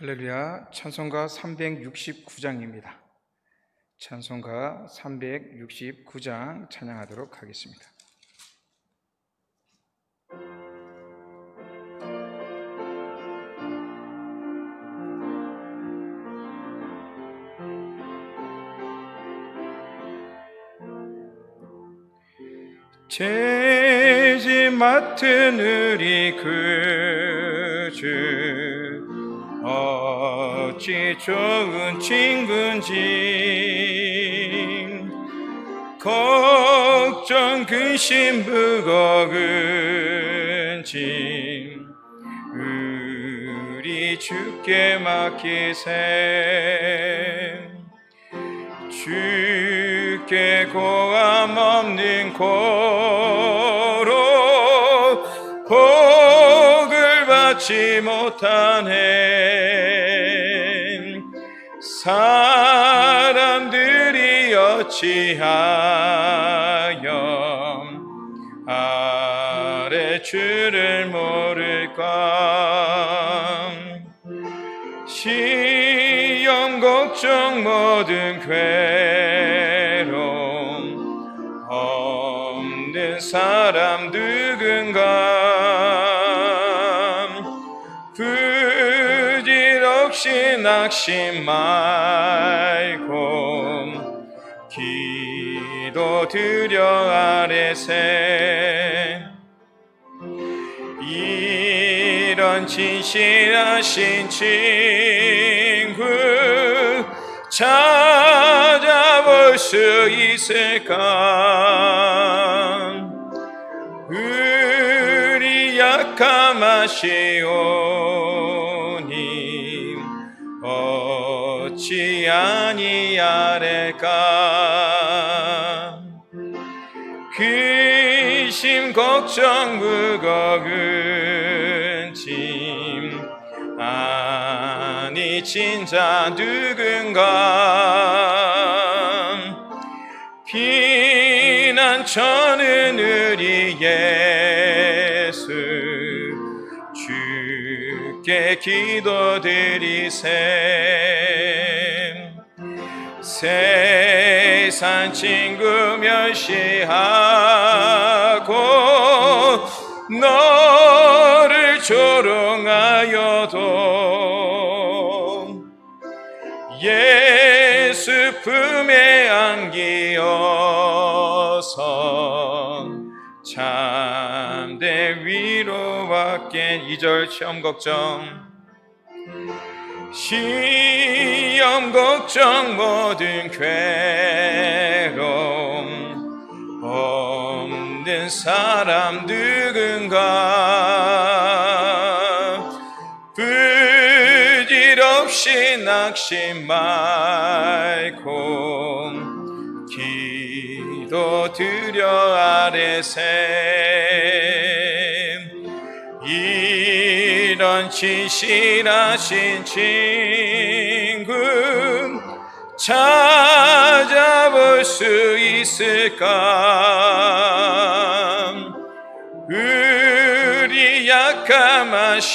할렐루야. 찬송가 369장입니다. 찬송가 369장 찬양하도록 하겠습니다. 죄짐 맡은 우리 구주 어찌 좋은 친구인지 걱정 근심 무거운 짐 우리 주께 맡기세. 주께 고함 없는 고로 복을 받지 못하네. 사람들이 어찌하여 아래 주를 모를까. 시험 걱정 모든 괴로움 없는 사람 누군가. 부질없이 낙심 말고 기도 드려 아뢰세. 이런 진실하신 친구 찾아볼 수 있을까. 우리 약함하시오니 어찌 아니하랄까. 근심 걱정 무거운 짐 아니 진짜 누군가. 피난처는 우리 예수 주께 기도드리세. 세상 친구 멸시하고 너를 조롱하여도 예수 품에 안기어서 참된 위로받게. 2절 시험 걱정 시험 걱정 모든 괴로움 없는 사람 누군가. 부질없이 낙심 말고 기도 드려 아뢰세. 이런 진실하신 친구 찾아볼 수 있을까. 우리 약함하시오니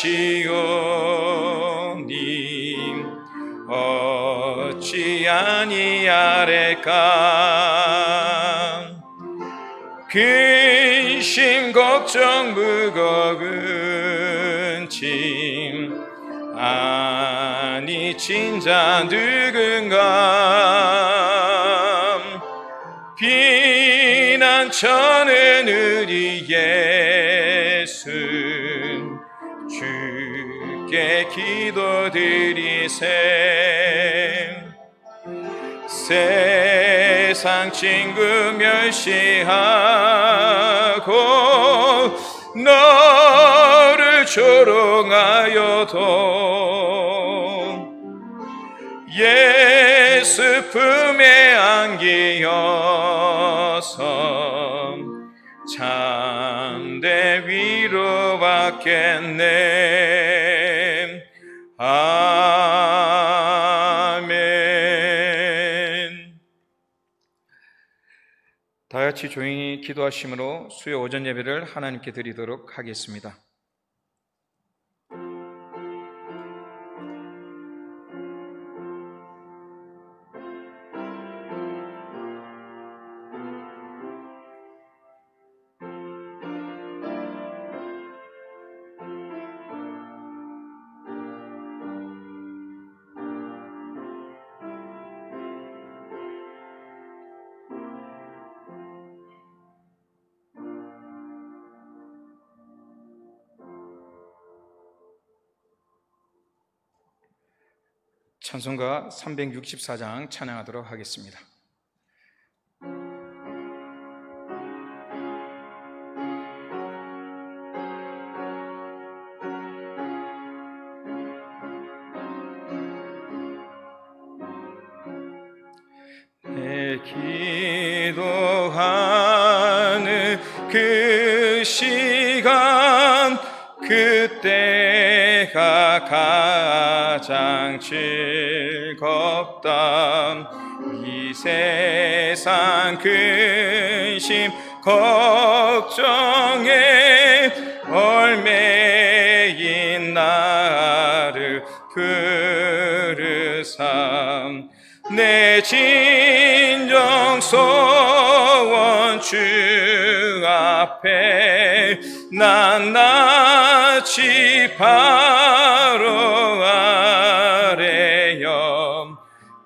어찌 아니하랄까. 근심 걱정 무거운 짐 아니 진짜 누군가. 피난처는 우리 예수 주께 기도드리세. 세상 친구 멸시하고 너를 조롱하여도 예수 품에 안기어서 참된 위로받겠네. 아멘. 다같이 조용히 기도하심으로 수요 오전 예배를 하나님께 드리도록 하겠습니다. 찬송가 364장 찬양하도록 하겠습니다. 내 기도하는 그 시간, 그때가 가장 즐겁다. 이 세상 근심 걱정에 얽매인 나를 부르삼. 내 진정 소원 주 앞에 낱낱이 바로 아뢰렴.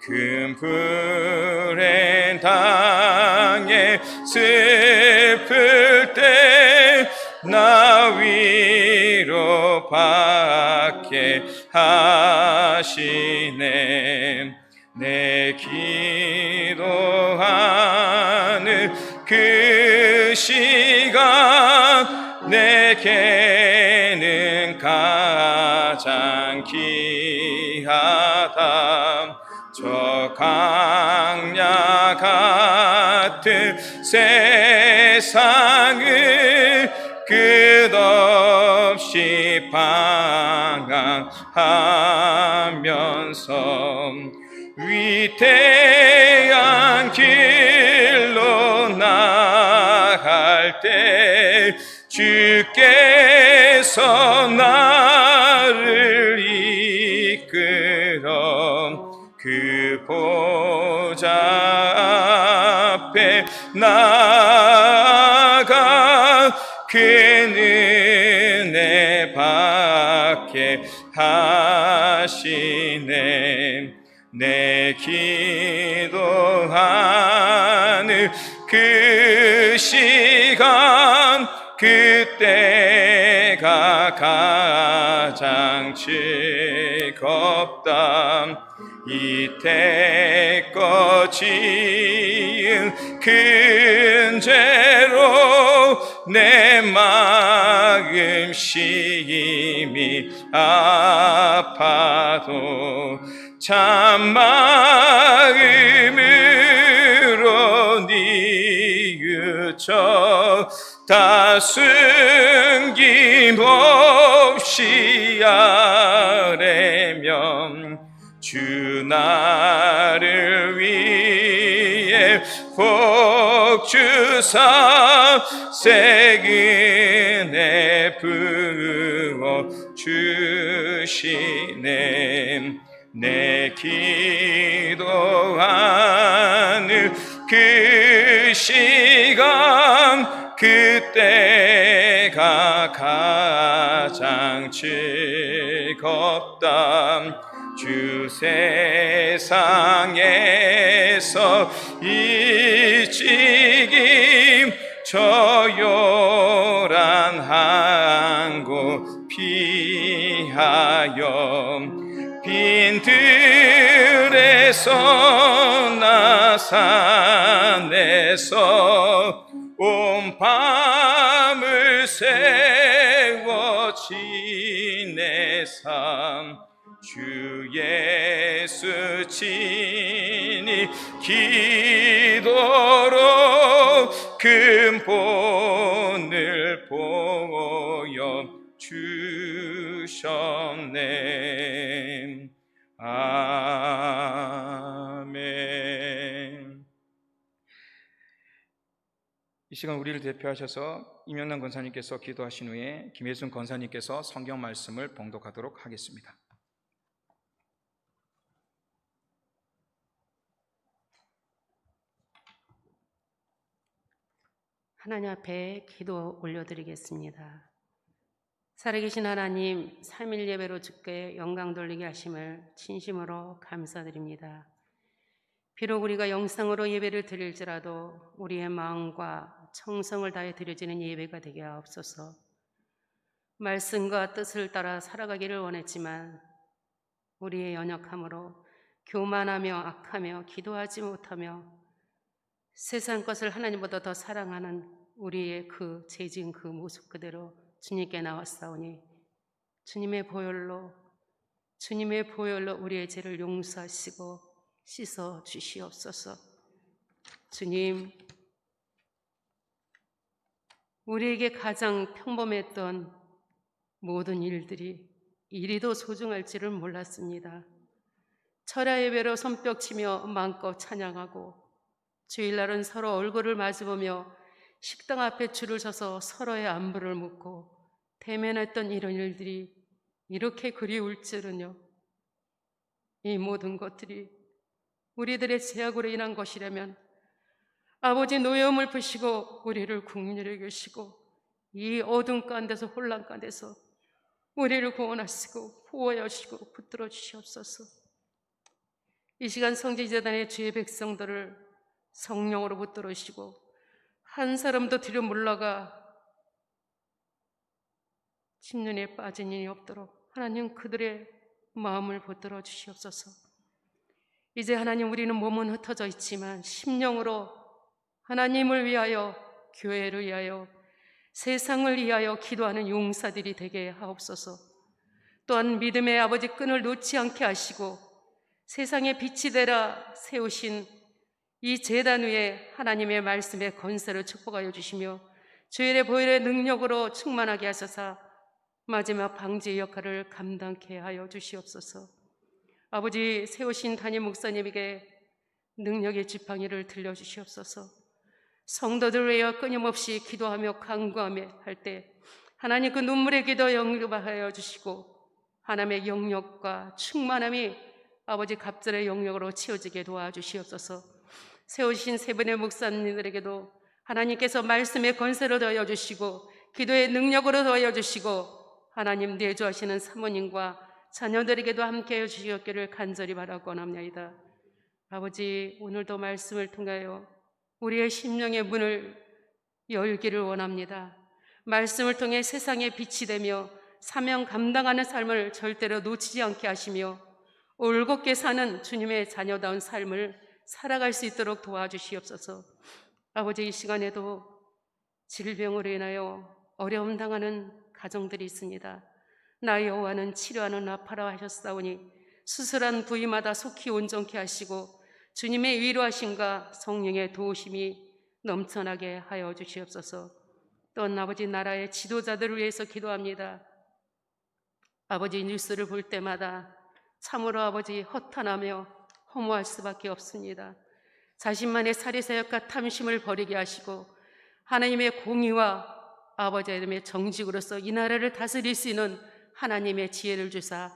큰 불에 당해 슬플 때 나 위로 받게 하시네. 내 기도하는 그 시간, 내게는 가장 귀하다. 저 강야 같은 세상을 끝없이 방황하면서 위대한 길로 나갈 때 주께서 나를 이끌어 그 보좌 앞에 나아가 그 은혜 받게 하시네. 내 기도하는 그 시간, 그때가 가장 즐겁다. 이태껏 지은 큰 죄로 내 마음 심히 아파도 참마음으로 뉘우쳐 다 숨김없이 아뢰면 주 나를 위해 복 주사 새 은혜 부어 주시네. 내 기도하는 그 시간, 그때가 가장 즐겁다. 주 세상에서 일찍이 저 요란 항구 피하여 빈 들에서 나 산에서 온 밤을 세워 지내삼. 주 예수 친히 기도로 큰 본을 보여 주셨네. 아멘. 이 시간 우리를 대표하셔서 임영란 권사님께서 기도하신 후에 김혜순 권사님께서 성경 말씀을 봉독하도록 하겠습니다. 하나님 앞에 기도 올려드리겠습니다. 살아계신 하나님, 3일 예배로 주께 영광 돌리게 하심을 진심으로 감사드립니다. 비록 우리가 영상으로 예배를 드릴지라도 우리의 마음과 청성을 다해 드려지는 예배가 되게 하옵소서. 말씀과 뜻을 따라 살아가기를 원했지만 우리의 연약함으로 교만하며 악하며 기도하지 못하며 세상 것을 하나님보다 더 사랑하는 우리의 그 죄진 그 모습 그대로 주님께 나왔사오니 주님의 보혈로 우리의 죄를 용서하시고 씻어 주시옵소서. 주님, 우리에게 가장 평범했던 모든 일들이 이리도 소중할 줄은 몰랐습니다. 철야 예배로 손뼉치며 마음껏 찬양하고 주일날은 서로 얼굴을 마주보며 식당 앞에 줄을 서서 서로의 안부를 묻고 대면했던 이런 일들이 이렇게 그리울 줄은요. 이 모든 것들이 우리들의 죄악으로 인한 것이라면 아버지 노여움을 푸시고 우리를 국률에 계시고 이 어둠 가운데서 혼란 가운데서 우리를 구원하시고 보호하시고 붙들어 주시옵소서. 이 시간 성지재단의 주의 백성들을 성령으로 붙들으시고 한 사람도 뒤로 물러가 침륜에 빠진 일이 없도록 하나님 그들의 마음을 붙들어 주시옵소서. 이제 하나님 우리는 몸은 흩어져 있지만 심령으로 하나님을 위하여 교회를 위하여 세상을 위하여 기도하는 용사들이 되게 하옵소서. 또한 믿음의 아버지 끈을 놓지 않게 하시고 세상의 빛이 되라 세우신 이 제단 위에 하나님의 말씀의 건세를 축복하여 주시며 주일의 보혈의 능력으로 충만하게 하셔서 마지막 방지의 역할을 감당케 하여 주시옵소서. 아버지 세우신 담임 목사님에게 능력의 지팡이를 들려주시옵소서. 성도들을 위하여 끊임없이 기도하며 간구하며 할 때 하나님 그 눈물의 기도 영접하여 주시고 하나님의 영역과 충만함이 아버지 갑절의 영역으로 채워지게 도와주시옵소서. 세우신 세 분의 목사님들에게도 하나님께서 말씀의 건세로 더하여 주시고 기도의 능력으로 더하여 주시고 하나님 내주하시는 사모님과 자녀들에게도 함께해 주시옵기를 간절히 바라고 원합니다. 아버지 오늘도 말씀을 통하여 우리의 심령의 문을 열기를 원합니다. 말씀을 통해 세상에 빛이 되며 사명 감당하는 삶을 절대로 놓치지 않게 하시며 올곧게 사는 주님의 자녀다운 삶을 살아갈 수 있도록 도와주시옵소서. 아버지 이 시간에도 질병으로 인하여 어려움 당하는 가정들이 있습니다. 나 여호와는 치료하는 나파라 하셨사오니 수술한 부위마다 속히 온전케 하시고 주님의 위로하심과 성령의 도우심이 넘쳐나게 하여 주시옵소서. 또한 아버지 나라의 지도자들을 위해서 기도합니다. 아버지 뉴스를 볼 때마다 참으로 아버지 허탄하며 허무할 수밖에 없습니다. 자신만의 사리사욕과 탐심을 버리게 하시고 하나님의 공의와 아버지 하나님의 정직으로서 이 나라를 다스릴 수 있는 하나님의 지혜를 주사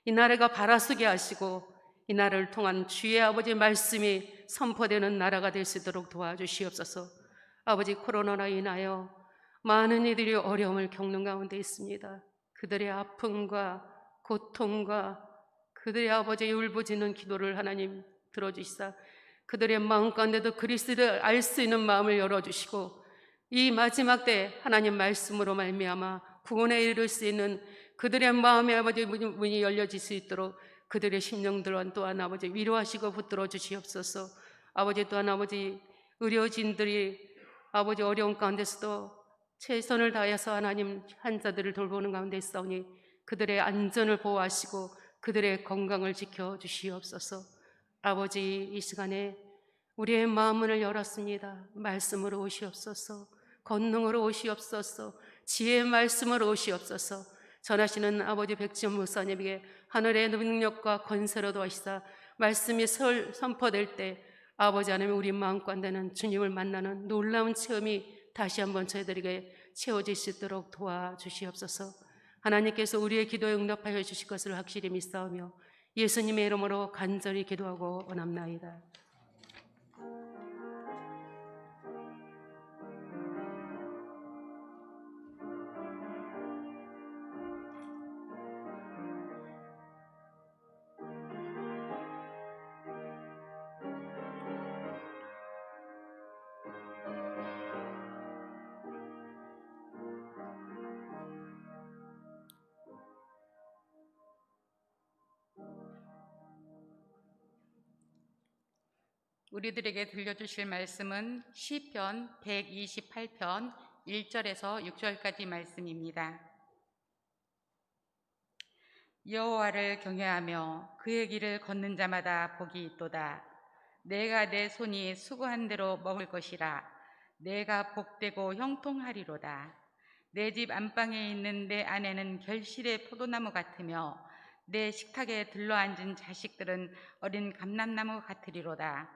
이 나라가 바라서게 하시고 이 나라를 통한 주의 아버지 말씀이 선포되는 나라가 될 수 있도록 도와주시옵소서. 아버지 코로나로 인하여 많은 이들이 어려움을 겪는 가운데 있습니다. 그들의 아픔과 고통과 그들의 아버지의 울부짖는 기도를 하나님 들어주시사 그들의 마음 가운데도 그리스도를 알 수 있는 마음을 열어주시고 이 마지막 때 하나님 말씀으로 말미암아 구원에 이를 수 있는 그들의 마음의 아버지 문이 열려질 수 있도록 그들의 심령들 또한 아버지 위로하시고 붙들어 주시옵소서. 아버지 또한 아버지 의료진들이 아버지 어려운 가운데서도 최선을 다해서 하나님 환자들을 돌보는 가운데 있사오니 그들의 안전을 보호하시고 그들의 건강을 지켜주시옵소서. 아버지 이 시간에 우리의 마음문을 열었습니다. 말씀으로 오시옵소서. 권능으로 오시옵소서. 지혜의 말씀으로 오시옵소서. 전하시는 아버지 백지원 목사님에게 하늘의 능력과 권세로 도하시사 말씀이 선포될 때 아버지 하나님 우리 마음 가운데는 주님을 만나는 놀라운 체험이 다시 한번 저희들에게 채워질 수 있도록 도와주시옵소서. 하나님께서 우리의 기도에 응답하여 주실 것을 확실히 믿사오며 예수님의 이름으로 간절히 기도하고 원합나이다. 우리들에게 들려주실 말씀은 시편 128편 1절에서 6절까지 말씀입니다. 여호와를 경외하며 그의 길을 걷는 자마다 복이 있도다. 내가 내 손이 수고한 대로 먹을 것이라. 내가 복되고 형통하리로다. 내 집 안방에 있는 내 아내는 결실의 포도나무 같으며 내 식탁에 들러앉은 자식들은 어린 감람나무 같으리로다.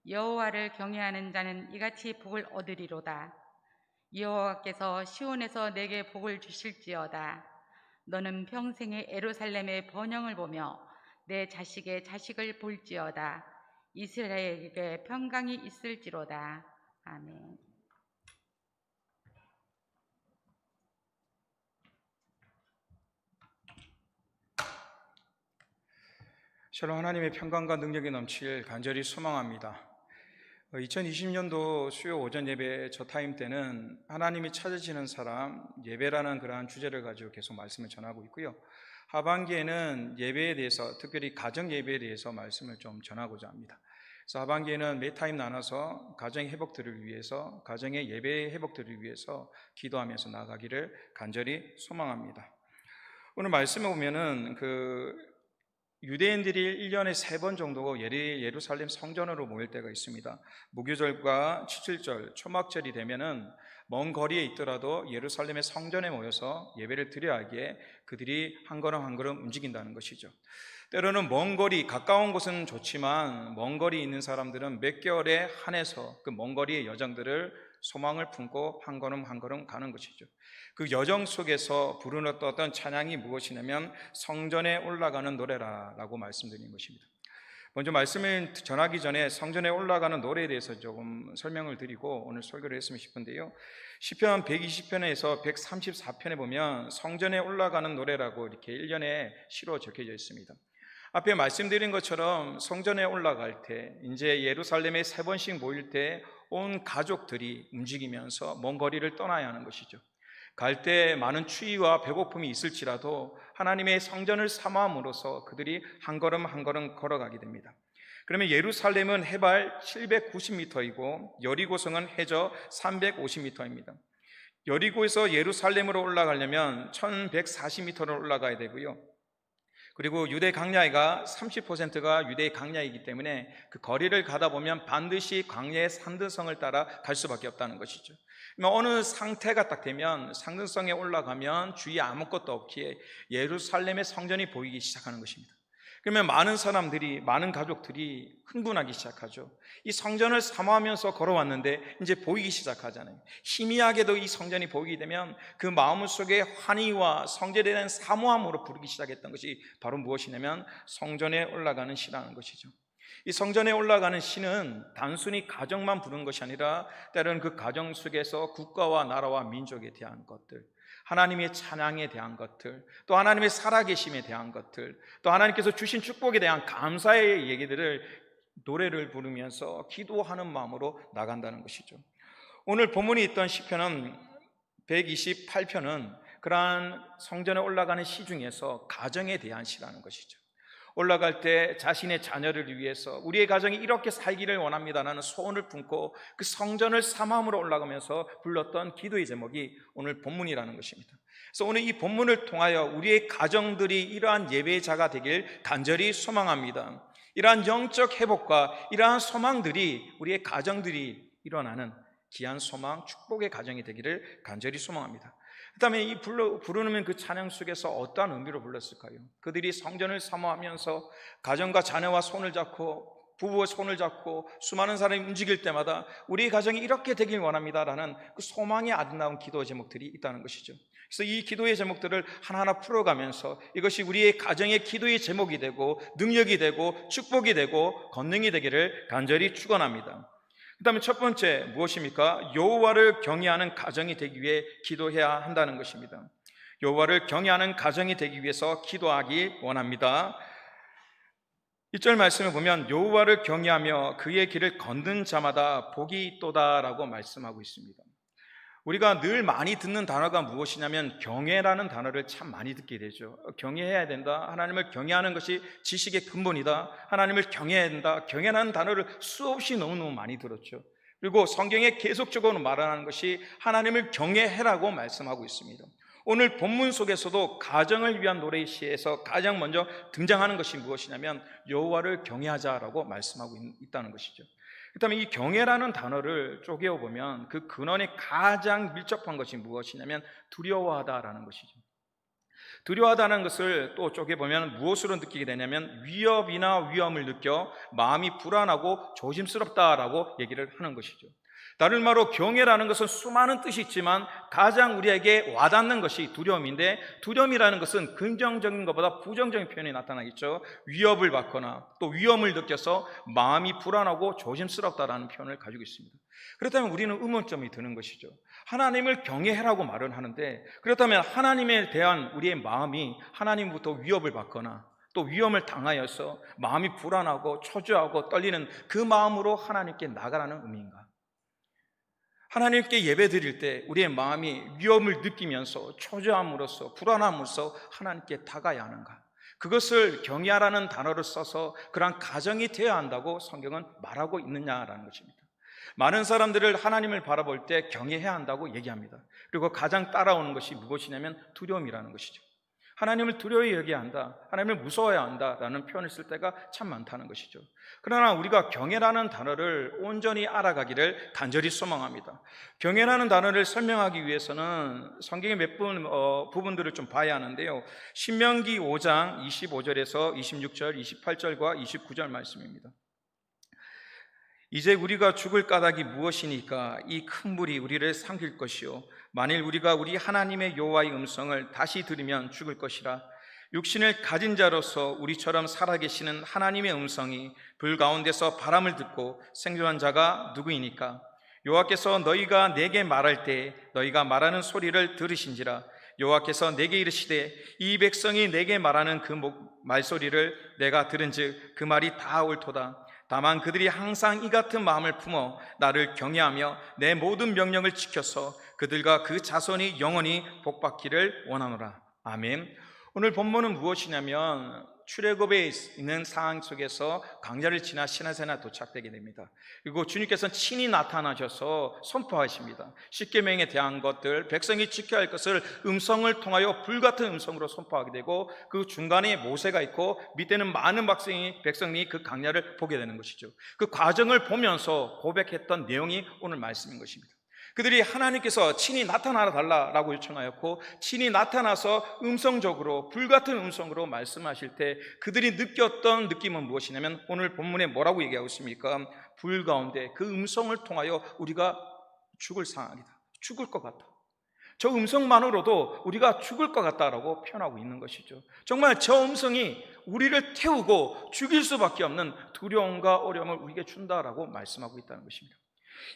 여호와를 경외하는 자는 이같이 복을 얻으리로다. 여호와께서 시온에서 내게 복을 주실지어다. 너는 평생에 예루살렘의 번영을 보며 내 자식의 자식을 볼지어다. 이스라엘에게 평강이 있을지로다. 아멘. 샬롬, 하나님의 평강과 능력이 넘칠 간절히 소망합니다. 2020년도 수요 오전 예배 저 타임 때는 하나님이 찾으시는 사람 예배라는 그러한 주제를 가지고 계속 말씀을 전하고 있고요. 하반기에는 예배에 대해서, 특별히 가정 예배에 대해서 말씀을 좀 전하고자 합니다. 그래서 하반기에는 매 타임 나눠서 가정의 회복들을 위해서, 가정의 예배의 회복들을 위해서 기도하면서 나아가기를 간절히 소망합니다. 오늘 말씀에 보면은 유대인들이 1년에 3번 정도 예루살렘 성전으로 모일 때가 있습니다. 무교절과 추칠절, 초막절이 되면은 먼 거리에 있더라도 예루살렘의 성전에 모여서 예배를 드려야 하기에 그들이 한 걸음 한 걸음 움직인다는 것이죠. 때로는 먼 거리, 가까운 곳은 좋지만 먼 거리에 있는 사람들은 몇 개월에 한해서 그 먼 거리의 여정들을 소망을 품고 한 걸음 한 걸음 가는 것이죠. 그 여정 속에서 부르는 어떤 찬양이 무엇이냐면 성전에 올라가는 노래라고 말씀드린 것입니다. 먼저 말씀을 전하기 전에 성전에 올라가는 노래에 대해서 조금 설명을 드리고 오늘 설교를 했으면 싶은데요. 시편 120편에서 134편에 보면 성전에 올라가는 노래라고 이렇게 1년에 시로 적혀져 있습니다. 앞에 말씀드린 것처럼 성전에 올라갈 때, 이제 예루살렘에 3번씩 모일 때 온 가족들이 움직이면서 먼 거리를 떠나야 하는 것이죠. 갈 때 많은 추위와 배고픔이 있을지라도 하나님의 성전을 사모함으로써 그들이 한 걸음 한 걸음 걸어가게 됩니다. 그러면 예루살렘은 해발 790m이고 여리고성은 해저 350m입니다. 여리고에서 예루살렘으로 올라가려면 1140m를 올라가야 되고요. 그리고 유대 광야가 30%가 유대 광야이기 때문에 그 거리를 가다 보면 반드시 광야의 산등성을 따라 갈 수밖에 없다는 것이죠. 어느 상태가 딱 되면 상등성에 올라가면 주위에 아무것도 없기에 예루살렘의 성전이 보이기 시작하는 것입니다. 그러면 많은 사람들이, 많은 가족들이 흥분하기 시작하죠. 이 성전을 사모하면서 걸어왔는데 이제 보이기 시작하잖아요. 희미하게도 이 성전이 보이게 되면 그 마음속에 환희와 성전에 대한 사모함으로 부르기 시작했던 것이 바로 무엇이냐면 성전에 올라가는 시라는 것이죠. 이 성전에 올라가는 시는 단순히 가정만 부르는 것이 아니라 때로는 그 가정 속에서 국가와 나라와 민족에 대한 것들, 하나님의 찬양에 대한 것들, 또 하나님의 살아계심에 대한 것들, 또 하나님께서 주신 축복에 대한 감사의 얘기들을 노래를 부르면서 기도하는 마음으로 나간다는 것이죠. 오늘 본문이 있던 시편은 128편은 그러한 성전에 올라가는 시 중에서 가정에 대한 시라는 것이죠. 올라갈 때 자신의 자녀를 위해서 우리의 가정이 이렇게 살기를 원합니다라는 소원을 품고 그 성전을 사모함으로 올라가면서 불렀던 기도의 제목이 오늘 본문이라는 것입니다. 그래서 오늘 이 본문을 통하여 우리의 가정들이 이러한 예배자가 되길 간절히 소망합니다. 이러한 영적 회복과 이러한 소망들이 우리의 가정들이 일어나는 귀한 소망, 축복의 가정이 되기를 간절히 소망합니다. 그 다음에 이 부르는 그 찬양 속에서 어떠한 의미로 불렀을까요? 그들이 성전을 사모하면서 가정과 자녀와 손을 잡고 부부와 손을 잡고 수많은 사람이 움직일 때마다 우리 가정이 이렇게 되길 원합니다라는 그 소망의 아름다운 기도 제목들이 있다는 것이죠. 그래서 이 기도의 제목들을 하나하나 풀어가면서 이것이 우리의 가정의 기도의 제목이 되고 능력이 되고 축복이 되고 권능이 되기를 간절히 축원합니다. 그 다음에 첫 번째 무엇입니까? 여호와를 경외하는 가정이 되기 위해 기도해야 한다는 것입니다. 여호와를 경외하는 가정이 되기 위해서 기도하기 원합니다. 1절 말씀을 보면 여호와를 경외하며 그의 길을 걷는 자마다 복이 있도다라고 말씀하고 있습니다. 우리가 늘 많이 듣는 단어가 무엇이냐면 경외라는 단어를 참 많이 듣게 되죠. 경외해야 된다. 하나님을 경외하는 것이 지식의 근본이다. 하나님을 경외해야 된다. 경외라는 단어를 수없이 너무너무 많이 들었죠. 그리고 성경에 계속적으로 말하는 것이 하나님을 경외해라고 말씀하고 있습니다. 오늘 본문 속에서도 가정을 위한 노래의 시에서 가장 먼저 등장하는 것이 무엇이냐면 여호와를 경외하자라고 말씀하고 있다는 것이죠. 그렇다면 이 경외라는 단어를 쪼개어 보면 그 근원에 가장 밀접한 것이 무엇이냐면 두려워하다라는 것이죠. 두려워하다는 것을 또 쪼개보면 무엇으로 느끼게 되냐면 위협이나 위험을 느껴 마음이 불안하고 조심스럽다라고 얘기를 하는 것이죠. 다른 말로 경외라는 것은 수많은 뜻이 있지만 가장 우리에게 와닿는 것이 두려움인데, 두려움이라는 것은 긍정적인 것보다 부정적인 표현이 나타나겠죠. 위협을 받거나 또 위험을 느껴서 마음이 불안하고 조심스럽다라는 표현을 가지고 있습니다. 그렇다면 우리는 의문점이 드는 것이죠. 하나님을 경외하라고 말을 하는데, 그렇다면 하나님에 대한 우리의 마음이 하나님부터 위협을 받거나 또 위험을 당하여서 마음이 불안하고 초조하고 떨리는 그 마음으로 하나님께 나가라는 의미인가? 하나님께 예배 드릴 때 우리의 마음이 위험을 느끼면서 초조함으로써 불안함으로써 하나님께 다가야 하는가? 그것을 경외하라는 단어를 써서 그러한 가정이 되어야 한다고 성경은 말하고 있느냐라는 것입니다. 많은 사람들을 하나님을 바라볼 때 경외해야 한다고 얘기합니다. 그리고 가장 따라오는 것이 무엇이냐면 두려움이라는 것이죠. 하나님을 두려워히 여겨야 한다, 하나님을 무서워해야 한다라는 표현을 쓸 때가 참 많다는 것이죠. 그러나 우리가 경외라는 단어를 온전히 알아가기를 간절히 소망합니다. 경외라는 단어를 설명하기 위해서는 성경의 몇 부분들을 좀 봐야 하는데요. 신명기 5장 25절에서 26절, 28절과 29절 말씀입니다. 이제 우리가 죽을 까닭이 무엇이니까 이 큰 불이 우리를 삼킬 것이요 만일 우리가 우리 하나님의 여호와의 음성을 다시 들으면 죽을 것이라. 육신을 가진 자로서 우리처럼 살아계시는 하나님의 음성이 불 가운데서 바람을 듣고 생존한 자가 누구이니까? 여호와께서 너희가 내게 말할 때 너희가 말하는 소리를 들으신지라. 여호와께서 내게 이르시되 이 백성이 내게 말하는 그 말소리를 내가 들은즉 그 말이 다 옳도다. 다만 그들이 항상 이 같은 마음을 품어 나를 경외하며 내 모든 명령을 지켜서 그들과 그 자손이 영원히 복받기를 원하노라. 아멘. 오늘 본문은 무엇이냐면 출애굽에 있는 상황 속에서 강야를 지나 시내산에 도착되게 됩니다. 그리고 주님께서는 친히 나타나셔서 선포하십니다. 십계명에 대한 것들, 백성이 지켜야 할 것을 음성을 통하여 불같은 음성으로 선포하게 되고, 그 중간에 모세가 있고 밑에는 많은 백성이 그 강야를 보게 되는 것이죠. 그 과정을 보면서 고백했던 내용이 오늘 말씀인 것입니다. 그들이 하나님께서 친히 나타나 달라라고 요청하였고, 친히 나타나서 음성적으로 불같은 음성으로 말씀하실 때 그들이 느꼈던 느낌은 무엇이냐면 오늘 본문에 뭐라고 얘기하고 있습니까? 불 가운데 그 음성을 통하여 우리가 죽을 상황이다, 죽을 것 같다, 저 음성만으로도 우리가 죽을 것 같다라고 표현하고 있는 것이죠. 정말 저 음성이 우리를 태우고 죽일 수밖에 없는 두려움과 어려움을 우리에게 준다라고 말씀하고 있다는 것입니다.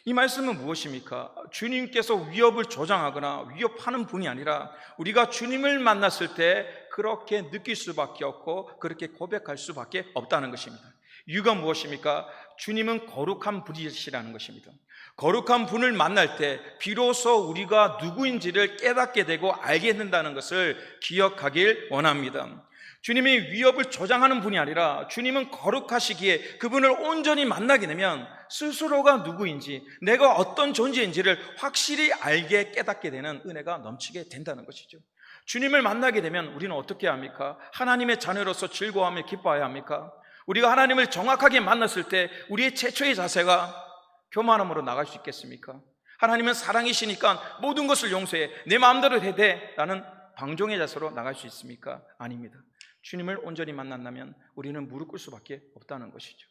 이 말씀은 무엇입니까? 주님께서 위협을 조장하거나 위협하는 분이 아니라 우리가 주님을 만났을 때 그렇게 느낄 수밖에 없고 그렇게 고백할 수밖에 없다는 것입니다. 이유가 무엇입니까? 주님은 거룩한 분이시라는 것입니다. 거룩한 분을 만날 때 비로소 우리가 누구인지를 깨닫게 되고 알게 된다는 것을 기억하길 원합니다. 주님이 위협을 조장하는 분이 아니라 주님은 거룩하시기에 그분을 온전히 만나게 되면 스스로가 누구인지, 내가 어떤 존재인지를 확실히 알게 깨닫게 되는 은혜가 넘치게 된다는 것이죠. 주님을 만나게 되면 우리는 어떻게 합니까? 하나님의 자녀로서 즐거워하며 기뻐해야 합니까? 우리가 하나님을 정확하게 만났을 때 우리의 최초의 자세가 교만함으로 나갈 수 있겠습니까? 하나님은 사랑이시니까 모든 것을 용서해, 내 마음대로 해대 라는 방종의 자세로 나갈 수 있습니까? 아닙니다. 주님을 온전히 만난다면 우리는 무릎 꿇을 수밖에 없다는 것이죠.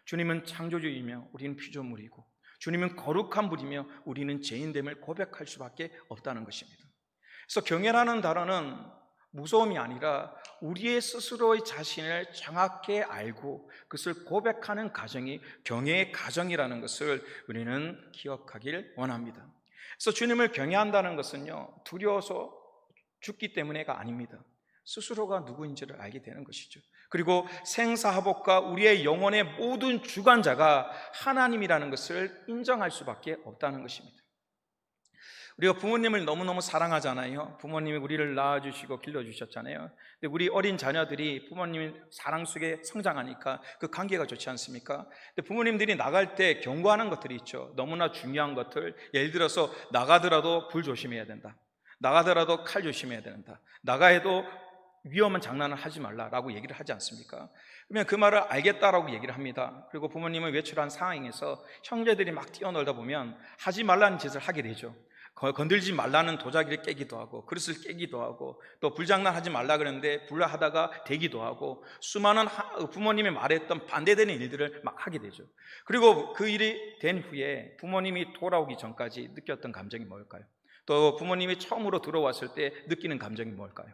주님은 창조주이며 우리는 피조물이고, 주님은 거룩한 분이며 우리는 죄인됨을 고백할 수밖에 없다는 것입니다. 그래서 경외라는 단어는 무서움이 아니라 우리의 스스로의 자신을 정확히 알고 그것을 고백하는 가정이 경외의 가정이라는 것을 우리는 기억하길 원합니다. 그래서 주님을 경외한다는 것은요, 두려워서 죽기 때문에가 아닙니다. 스스로가 누구인지를 알게 되는 것이죠. 그리고 생사화복과 우리의 영혼의 모든 주관자가 하나님이라는 것을 인정할 수밖에 없다는 것입니다. 우리가 부모님을 너무너무 사랑하잖아요. 부모님이 우리를 낳아주시고 길러주셨잖아요. 근데 우리 어린 자녀들이 부모님 사랑 속에 성장하니까 그 관계가 좋지 않습니까? 근데 부모님들이 나갈 때 경고하는 것들이 있죠. 너무나 중요한 것들. 예를 들어서 나가더라도 불 조심해야 된다. 나가더라도 칼 조심해야 된다. 나가해도 위험한 장난을 하지 말라라고 얘기를 하지 않습니까? 그러면 그 말을 알겠다라고 얘기를 합니다. 그리고 부모님은 외출한 상황에서 형제들이 막 뛰어놀다 보면 하지 말라는 짓을 하게 되죠. 건들지 말라는 도자기를 깨기도 하고 그릇을 깨기도 하고 또 불장난하지 말라 그러는데 불하다가 되기도 하고 수많은 부모님이 말했던 반대되는 일들을 막 하게 되죠. 그리고 그 일이 된 후에 부모님이 돌아오기 전까지 느꼈던 감정이 뭘까요? 또 부모님이 처음으로 들어왔을 때 느끼는 감정이 뭘까요?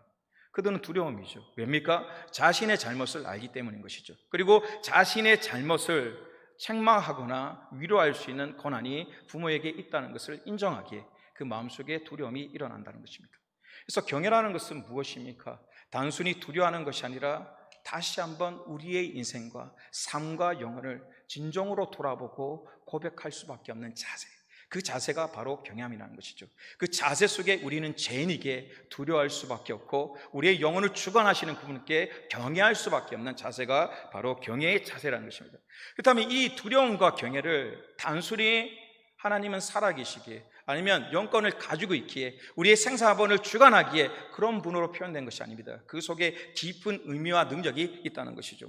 그들은 두려움이죠. 왜입니까? 자신의 잘못을 알기 때문인 것이죠. 그리고 자신의 잘못을 책망하거나 위로할 수 있는 권한이 부모에게 있다는 것을 인정하기에 그 마음속에 두려움이 일어난다는 것입니다. 그래서 경외라는 것은 무엇입니까? 단순히 두려워하는 것이 아니라 다시 한번 우리의 인생과 삶과 영혼을 진정으로 돌아보고 고백할 수밖에 없는 자세, 그 자세가 바로 경외함이라는 것이죠. 그 자세 속에 우리는 죄인에게 두려워할 수밖에 없고 우리의 영혼을 주관하시는 그분께 경외할 수밖에 없는 자세가 바로 경외의 자세라는 것입니다. 그렇다면 이 두려움과 경외를 단순히 하나님은 살아계시기에 아니면 영권을 가지고 있기에 우리의 생사번을 주관하기에 그런 분으로 표현된 것이 아닙니다. 그 속에 깊은 의미와 능력이 있다는 것이죠.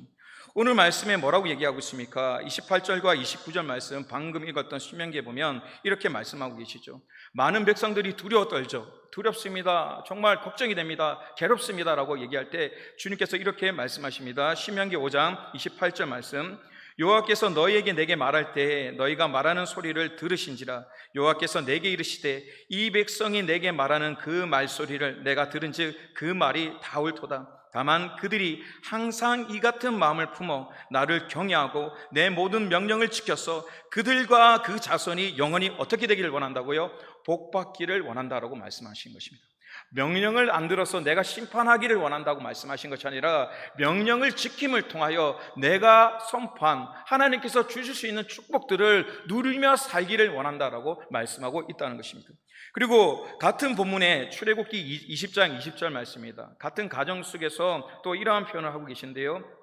오늘 말씀에 뭐라고 얘기하고 있습니까? 28절과 29절 말씀 방금 읽었던 신명기에 보면 이렇게 말씀하고 계시죠. 많은 백성들이 두려워 떨죠. 두렵습니다. 정말 걱정이 됩니다. 괴롭습니다. 라고 얘기할 때 주님께서 이렇게 말씀하십니다. 신명기 5장 28절 말씀, 여호와께서 너희에게 내게 말할 때 너희가 말하는 소리를 들으신지라. 여호와께서 내게 이르시되 이 백성이 내게 말하는 그 말소리를 내가 들은즉 그 말이 다 옳도다. 다만 그들이 항상 이 같은 마음을 품어 나를 경외하고 내 모든 명령을 지켜서 그들과 그 자손이 영원히 어떻게 되기를 원한다고요? 복받기를 원한다라고 말씀하신 것입니다. 명령을 안 들어서 내가 심판하기를 원한다고 말씀하신 것이 아니라 명령을 지킴을 통하여 내가 선포한 하나님께서 주실 수 있는 축복들을 누리며 살기를 원한다라고 말씀하고 있다는 것입니다. 그리고 같은 본문의 출애굽기 20장 20절 말씀입니다. 같은 가정 속에서 또 이러한 표현을 하고 계신데요.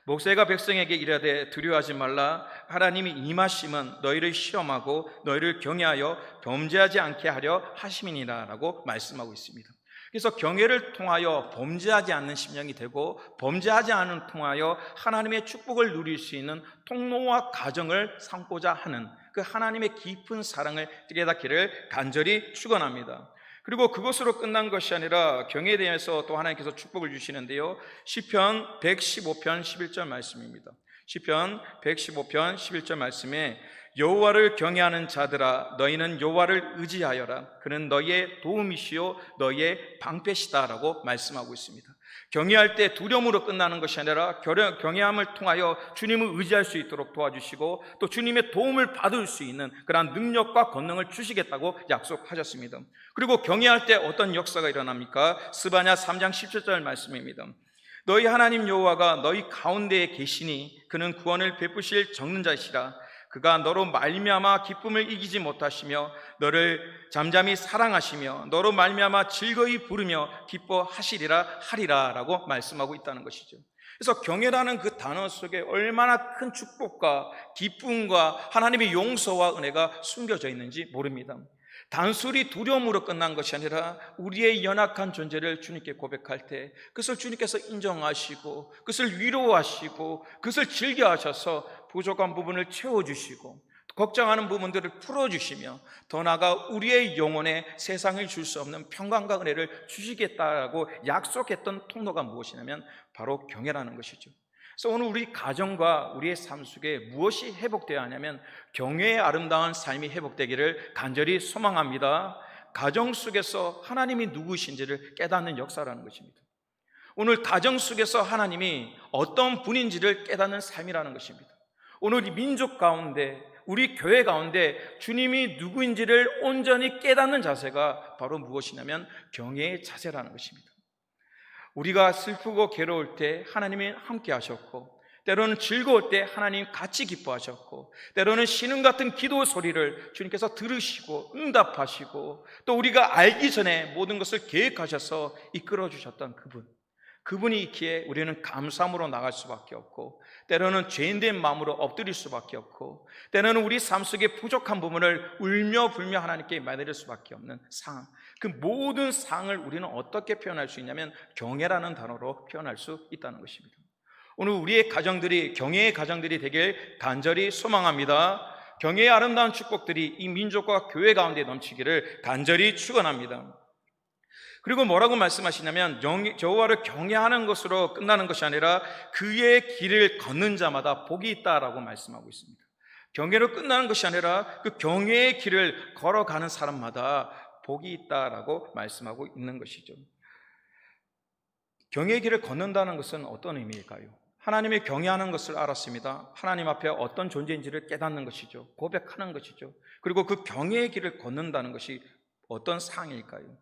모세가 백성에게 이르되 두려워하지 말라. 하나님이 임하심은 너희를 시험하고 너희를 경외하여 범죄하지 않게 하려 하심이니라 라고 말씀하고 있습니다. 그래서 경외를 통하여 범죄하지 않는 심령이 되고 범죄하지 않은 통하여 하나님의 축복을 누릴 수 있는 통로와 가정을 삼고자 하는 그 하나님의 깊은 사랑을 깨닫기를 간절히 축원합니다. 그리고 그것으로 끝난 것이 아니라 경외에 대해서 또 하나님께서 축복을 주시는데요. 시편 115편 11절 말씀입니다. 시편 115편 11절 말씀에 여호와를 경외하는 자들아 너희는 여호와를 의지하여라. 그는 너희의 도움이시요 너희의 방패시다라고 말씀하고 있습니다. 경외할 때 두려움으로 끝나는 것이 아니라 경외함을 통하여 주님을 의지할 수 있도록 도와주시고 또 주님의 도움을 받을 수 있는 그러한 능력과 권능을 주시겠다고 약속하셨습니다. 그리고 경외할 때 어떤 역사가 일어납니까? 스바냐 3장 17절 말씀입니다. 너희 하나님 여호와가 너희 가운데에 계시니 그는 구원을 베푸실 적는 자시라. 그가 너로 말미암아 기쁨을 이기지 못하시며 너를 잠잠히 사랑하시며 너로 말미암아 즐거이 부르며 기뻐하시리라 하리라 라고 말씀하고 있다는 것이죠. 그래서 경외라는 그 단어 속에 얼마나 큰 축복과 기쁨과 하나님의 용서와 은혜가 숨겨져 있는지 모릅니다. 단순히 두려움으로 끝난 것이 아니라 우리의 연약한 존재를 주님께 고백할 때 그것을 주님께서 인정하시고 그것을 위로하시고 그것을 즐겨하셔서 부족한 부분을 채워주시고 걱정하는 부분들을 풀어주시며 더 나아가 우리의 영혼에 세상을 줄 수 없는 평강과 은혜를 주시겠다고 약속했던 통로가 무엇이냐면 바로 경외라는 것이죠. 그래서 오늘 우리 가정과 우리의 삶 속에 무엇이 회복되어야 하냐면 경외의 아름다운 삶이 회복되기를 간절히 소망합니다. 가정 속에서 하나님이 누구신지를 깨닫는 역사라는 것입니다. 오늘 가정 속에서 하나님이 어떤 분인지를 깨닫는 삶이라는 것입니다. 오늘 이 민족 가운데 우리 교회 가운데 주님이 누구인지를 온전히 깨닫는 자세가 바로 무엇이냐면 경외의 자세라는 것입니다. 우리가 슬프고 괴로울 때 하나님이 함께 하셨고 때로는 즐거울 때 하나님 같이 기뻐하셨고, 때로는 신음 같은 기도 소리를 주님께서 들으시고 응답하시고, 또 우리가 알기 전에 모든 것을 계획하셔서 이끌어 주셨던 그분이 있기에 우리는 감사함으로 나갈 수밖에 없고, 때로는 죄인된 마음으로 엎드릴 수밖에 없고, 때로는 우리 삶 속에 부족한 부분을 울며 불며 하나님께 말드릴 수밖에 없는 상황, 그 모든 상황을 우리는 어떻게 표현할 수 있냐면 경외라는 단어로 표현할 수 있다는 것입니다. 오늘 우리의 가정들이 경외의 가정들이 되길 간절히 소망합니다. 경외의 아름다운 축복들이 이 민족과 교회 가운데 넘치기를 간절히 축원합니다. 그리고 뭐라고 말씀하시냐면 여호와를 경외하는 것으로 끝나는 것이 아니라 그의 길을 걷는 자마다 복이 있다라고 말씀하고 있습니다. 경외로 끝나는 것이 아니라 그 경외의 길을 걸어가는 사람마다 복이 있다라고 말씀하고 있는 것이죠. 경외의 길을 걷는다는 것은 어떤 의미일까요? 하나님을 경외하는 것을 알았습니다. 하나님 앞에 어떤 존재인지를 깨닫는 것이죠. 고백하는 것이죠. 그리고 그 경외의 길을 걷는다는 것이 어떤 상황일까요?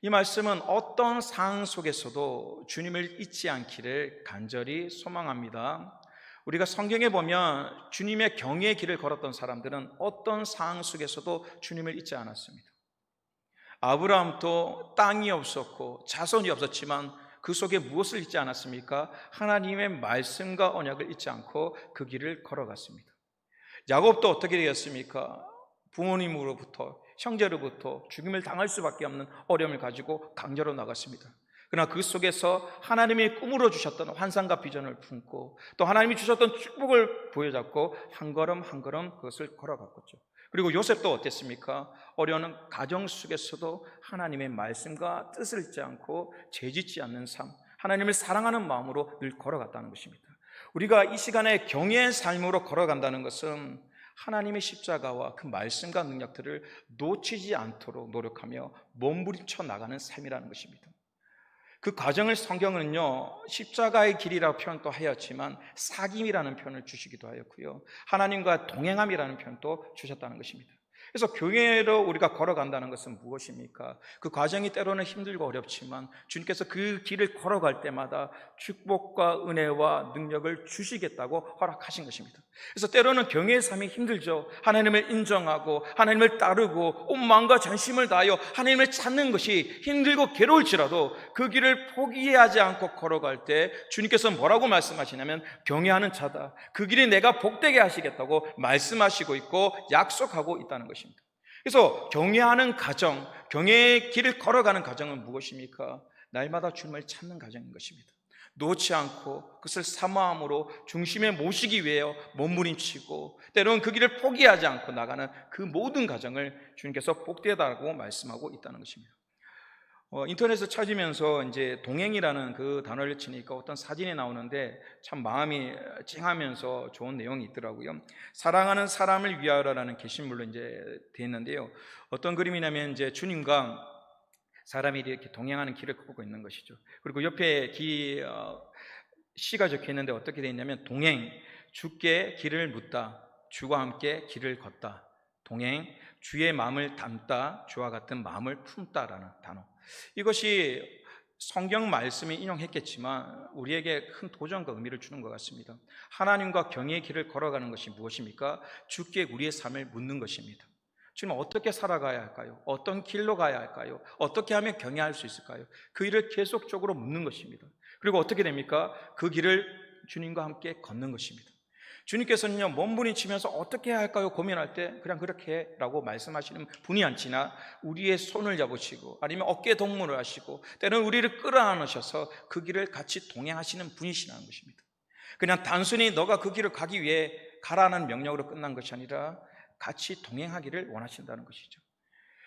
이 말씀은 어떤 상황 속에서도 주님을 잊지 않기를 간절히 소망합니다. 우리가 성경에 보면 주님의 경외의 길을 걸었던 사람들은 어떤 상황 속에서도 주님을 잊지 않았습니다. 아브라함도 땅이 없었고 자손이 없었지만 그 속에 무엇을 잊지 않았습니까? 하나님의 말씀과 언약을 잊지 않고 그 길을 걸어갔습니다. 야곱도 어떻게 되었습니까? 부모님으로부터, 형제로부터 죽임을 당할 수밖에 없는 어려움을 가지고 강제로 나갔습니다. 그러나 그 속에서 하나님이 꿈으로 주셨던 환상과 비전을 품고 또 하나님이 주셨던 축복을 부여잡고 한 걸음 한 걸음 그것을 걸어갔겠죠. 그리고 요셉도 어땠습니까? 어려운 가정 속에서도 하나님의 말씀과 뜻을 잊지 않고 죄짓지 않는 삶, 하나님을 사랑하는 마음으로 늘 걸어갔다는 것입니다. 우리가 이 시간에 경외의 삶으로 걸어간다는 것은 하나님의 십자가와 그 말씀과 능력들을 놓치지 않도록 노력하며 몸부림쳐 나가는 삶이라는 것입니다. 그 과정을 성경은요 십자가의 길이라고 표현도 하였지만 사귐이라는 표현을 주시기도 하였고요, 하나님과 동행함이라는 표현도 주셨다는 것입니다. 그래서 교회로 우리가 걸어간다는 것은 무엇입니까? 그 과정이 때로는 힘들고 어렵지만 주님께서 그 길을 걸어갈 때마다 축복과 은혜와 능력을 주시겠다고 허락하신 것입니다. 그래서 때로는 경외의 삶이 힘들죠. 하나님을 인정하고 하나님을 따르고 온 마음과 전심을 다하여 하나님을 찾는 것이 힘들고 괴로울지라도 그 길을 포기하지 않고 걸어갈 때 주님께서 뭐라고 말씀하시냐면 경외하는 자다, 그 길이 내가 복되게 하시겠다고 말씀하시고 있고 약속하고 있다는 것입니다. 그래서 경외하는 가정, 경외의 길을 걸어가는 가정은 무엇입니까? 날마다 주님을 찾는 가정인 것입니다. 놓지 않고 그것을 사모함으로 중심에 모시기 위해 몸부림치고 때로는 그 길을 포기하지 않고 나가는 그 모든 가정을 주님께서 복되다고 말씀하고 있다는 것입니다. 인터넷에서 찾으면서 이제 동행이라는 그 단어를 치니까 어떤 사진이 나오는데 참 마음이 찡하면서 좋은 내용이 있더라고요. 사랑하는 사람을 위하여라는 게시물로 이제 되어 있는데요. 어떤 그림이냐면 이제 주님과 사람이 이렇게 동행하는 길을 걷고 있는 것이죠. 그리고 옆에 시가 적혀 있는데 어떻게 되어 있냐면 동행, 주께 길을 묻다, 주와 함께 길을 걷다. 동행, 주의 마음을 담다, 주와 같은 마음을 품다라는 단어. 이것이 성경 말씀이 인용했겠지만 우리에게 큰 도전과 의미를 주는 것 같습니다. 하나님과 경외의 길을 걸어가는 것이 무엇입니까? 주께 우리의 삶을 묻는 것입니다. 지금 어떻게 살아가야 할까요? 어떤 길로 가야 할까요? 어떻게 하면 경외할 수 있을까요? 그 일을 계속적으로 묻는 것입니다. 그리고 어떻게 됩니까? 그 길을 주님과 함께 걷는 것입니다. 주님께서는요 몸부림치면서 어떻게 해야 할까요? 고민할 때 그냥 그렇게 라고 말씀하시는 분이 아니라 우리의 손을 잡으시고 아니면 어깨 동무를 하시고 때로는 우리를 끌어안으셔서 그 길을 같이 동행하시는 분이시라는 것입니다. 그냥 단순히 너가 그 길을 가기 위해 가라는 명령으로 끝난 것이 아니라 같이 동행하기를 원하신다는 것이죠.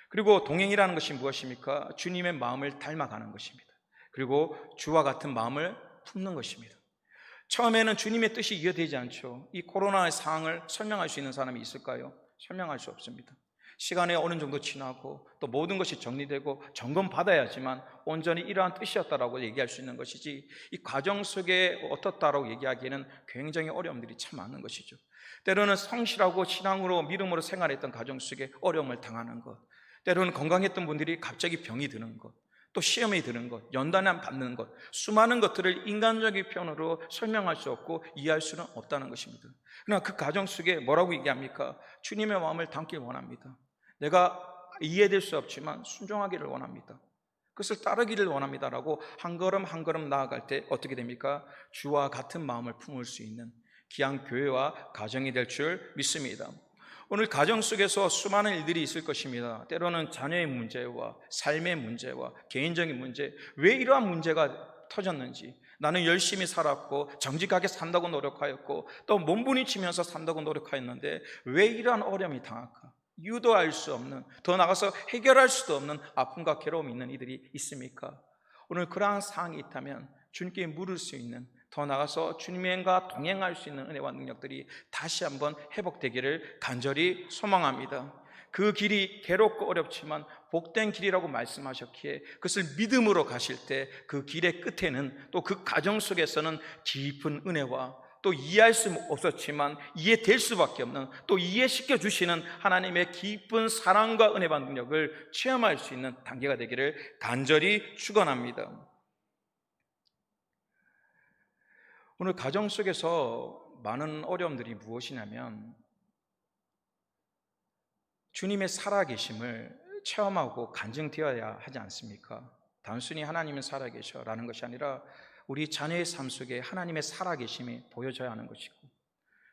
그리고 동행이라는 것이 무엇입니까? 주님의 마음을 닮아가는 것입니다. 그리고 주와 같은 마음을 품는 것입니다. 처음에는 주님의 뜻이 이해되지 않죠. 이 코로나의 상황을 설명할 수 있는 사람이 있을까요? 설명할 수 없습니다. 시간이 어느 정도 지나고 또 모든 것이 정리되고 점검받아야지만 온전히 이러한 뜻이었다라고 얘기할 수 있는 것이지, 이 과정 속에 어떻다라고 얘기하기에는 굉장히 어려움들이 참 많은 것이죠. 때로는 성실하고 신앙으로 믿음으로 생활했던 가정 속에 어려움을 당하는 것, 때로는 건강했던 분들이 갑자기 병이 드는 것, 또 시험에 드는 것, 연단을 받는 것, 수많은 것들을 인간적인 표현으로 설명할 수 없고 이해할 수는 없다는 것입니다. 그러나 그 과정 속에 뭐라고 얘기합니까? 주님의 마음을 담길 원합니다. 내가 이해될 수 없지만 순종하기를 원합니다. 그것을 따르기를 원합니다라고 한 걸음 한 걸음 나아갈 때 어떻게 됩니까? 주와 같은 마음을 품을 수 있는 귀한 교회와 가정이 될 줄 믿습니다. 오늘 가정 속에서 수많은 일들이 있을 것입니다. 때로는 자녀의 문제와 삶의 문제와 개인적인 문제, 왜 이러한 문제가 터졌는지, 나는 열심히 살았고 정직하게 산다고 노력하였고 또 몸부림치면서 산다고 노력하였는데 왜 이러한 어려움이 당할까? 이유도 알 수 없는, 더 나아가서 해결할 수도 없는 아픔과 괴로움이 있는 이들이 있습니까? 오늘 그러한 사항이 있다면 주님께 물을 수 있는, 더 나아가서 주님과 동행할 수 있는 은혜와 능력들이 다시 한번 회복되기를 간절히 소망합니다. 그 길이 괴롭고 어렵지만 복된 길이라고 말씀하셨기에 그것을 믿음으로 가실 때 그 길의 끝에는, 또 그 과정 속에서는 깊은 은혜와 또 이해할 수 없었지만 이해될 수밖에 없는, 또 이해시켜 주시는 하나님의 깊은 사랑과 은혜와 능력을 체험할 수 있는 단계가 되기를 간절히 축원합니다. 오늘 가정 속에서 많은 어려움들이 무엇이냐면 주님의 살아계심을 체험하고 간증되어야 하지 않습니까? 단순히 하나님은 살아계셔라는 것이 아니라 우리 자녀의 삶 속에 하나님의 살아계심이 보여져야 하는 것이고,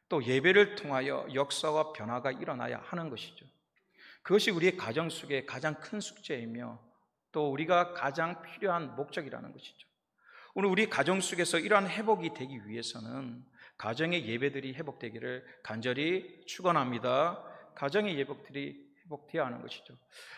또 예배를 통하여 역사와 변화가 일어나야 하는 것이죠. 그것이 우리의 가정 속에 가장 큰 숙제이며 또 우리가 가장 필요한 목적이라는 것이죠. 오늘 우리 가정 속에서 이러한 회복이 되기 위해서는 가정의 예배들이 회복되기를 간절히 축원합니다. 가정의 예배들이 회복되어야 하는 것이죠.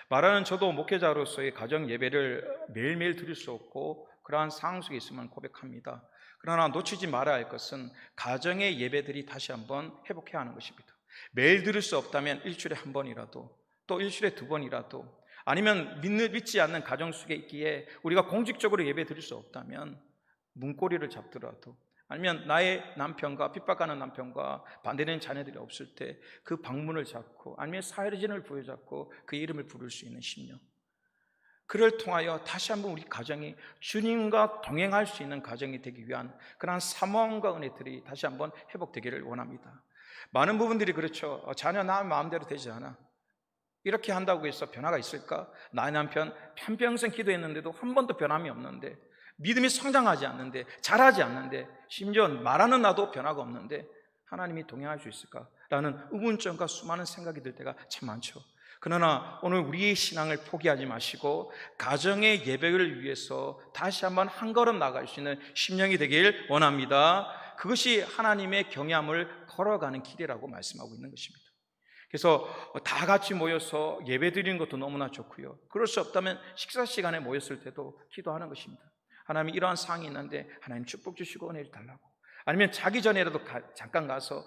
말하는 저도 목회자로서의 가정 예배를 매일매일 드릴 수 없고 그러한 상황 속에 있으면 고백합니다. 그러나 놓치지 말아야 할 것은 가정의 예배들이 다시 한번 회복해야 하는 것입니다. 매일 드릴 수 없다면 일주일에 한 번이라도, 또 일주일에 두 번이라도, 아니면 믿지 않는 가정 속에 있기에 우리가 공식적으로 예배 드릴 수 없다면 문고리를 잡더라도, 아니면 나의 남편과 핍박하는 남편과 반대되는 자녀들이 없을 때 그 방문을 잡고, 아니면 사회진을 부여잡고 그 이름을 부를 수 있는 심령, 그를 통하여 다시 한번 우리 가정이 주님과 동행할 수 있는 가정이 되기 위한 그러한 사모함과 은혜들이 다시 한번 회복되기를 원합니다. 많은 부분들이 그렇죠. 자녀 나 마음대로 되지 않아. 이렇게 한다고 해서 변화가 있을까? 나의 남편 편평생 기도했는데도 한 번도 변함이 없는데, 믿음이 성장하지 않는데, 자라지 않는데, 심지어 말하는 나도 변화가 없는데 하나님이 동행할 수 있을까? 라는 의문점과 수많은 생각이 들 때가 참 많죠. 그러나 오늘 우리의 신앙을 포기하지 마시고 가정의 예배를 위해서 다시 한번 한 걸음 나아갈 수 있는 심령이 되길 원합니다. 그것이 하나님의 경외함을 걸어가는 길이라고 말씀하고 있는 것입니다. 그래서 다 같이 모여서 예배 드리는 것도 너무나 좋고요, 그럴 수 없다면 식사 시간에 모였을 때도 기도하는 것입니다. 하나님, 이러한 상황이 있는데 하나님 축복 주시고 은혜를 달라고, 아니면 자기 전에라도 잠깐 가서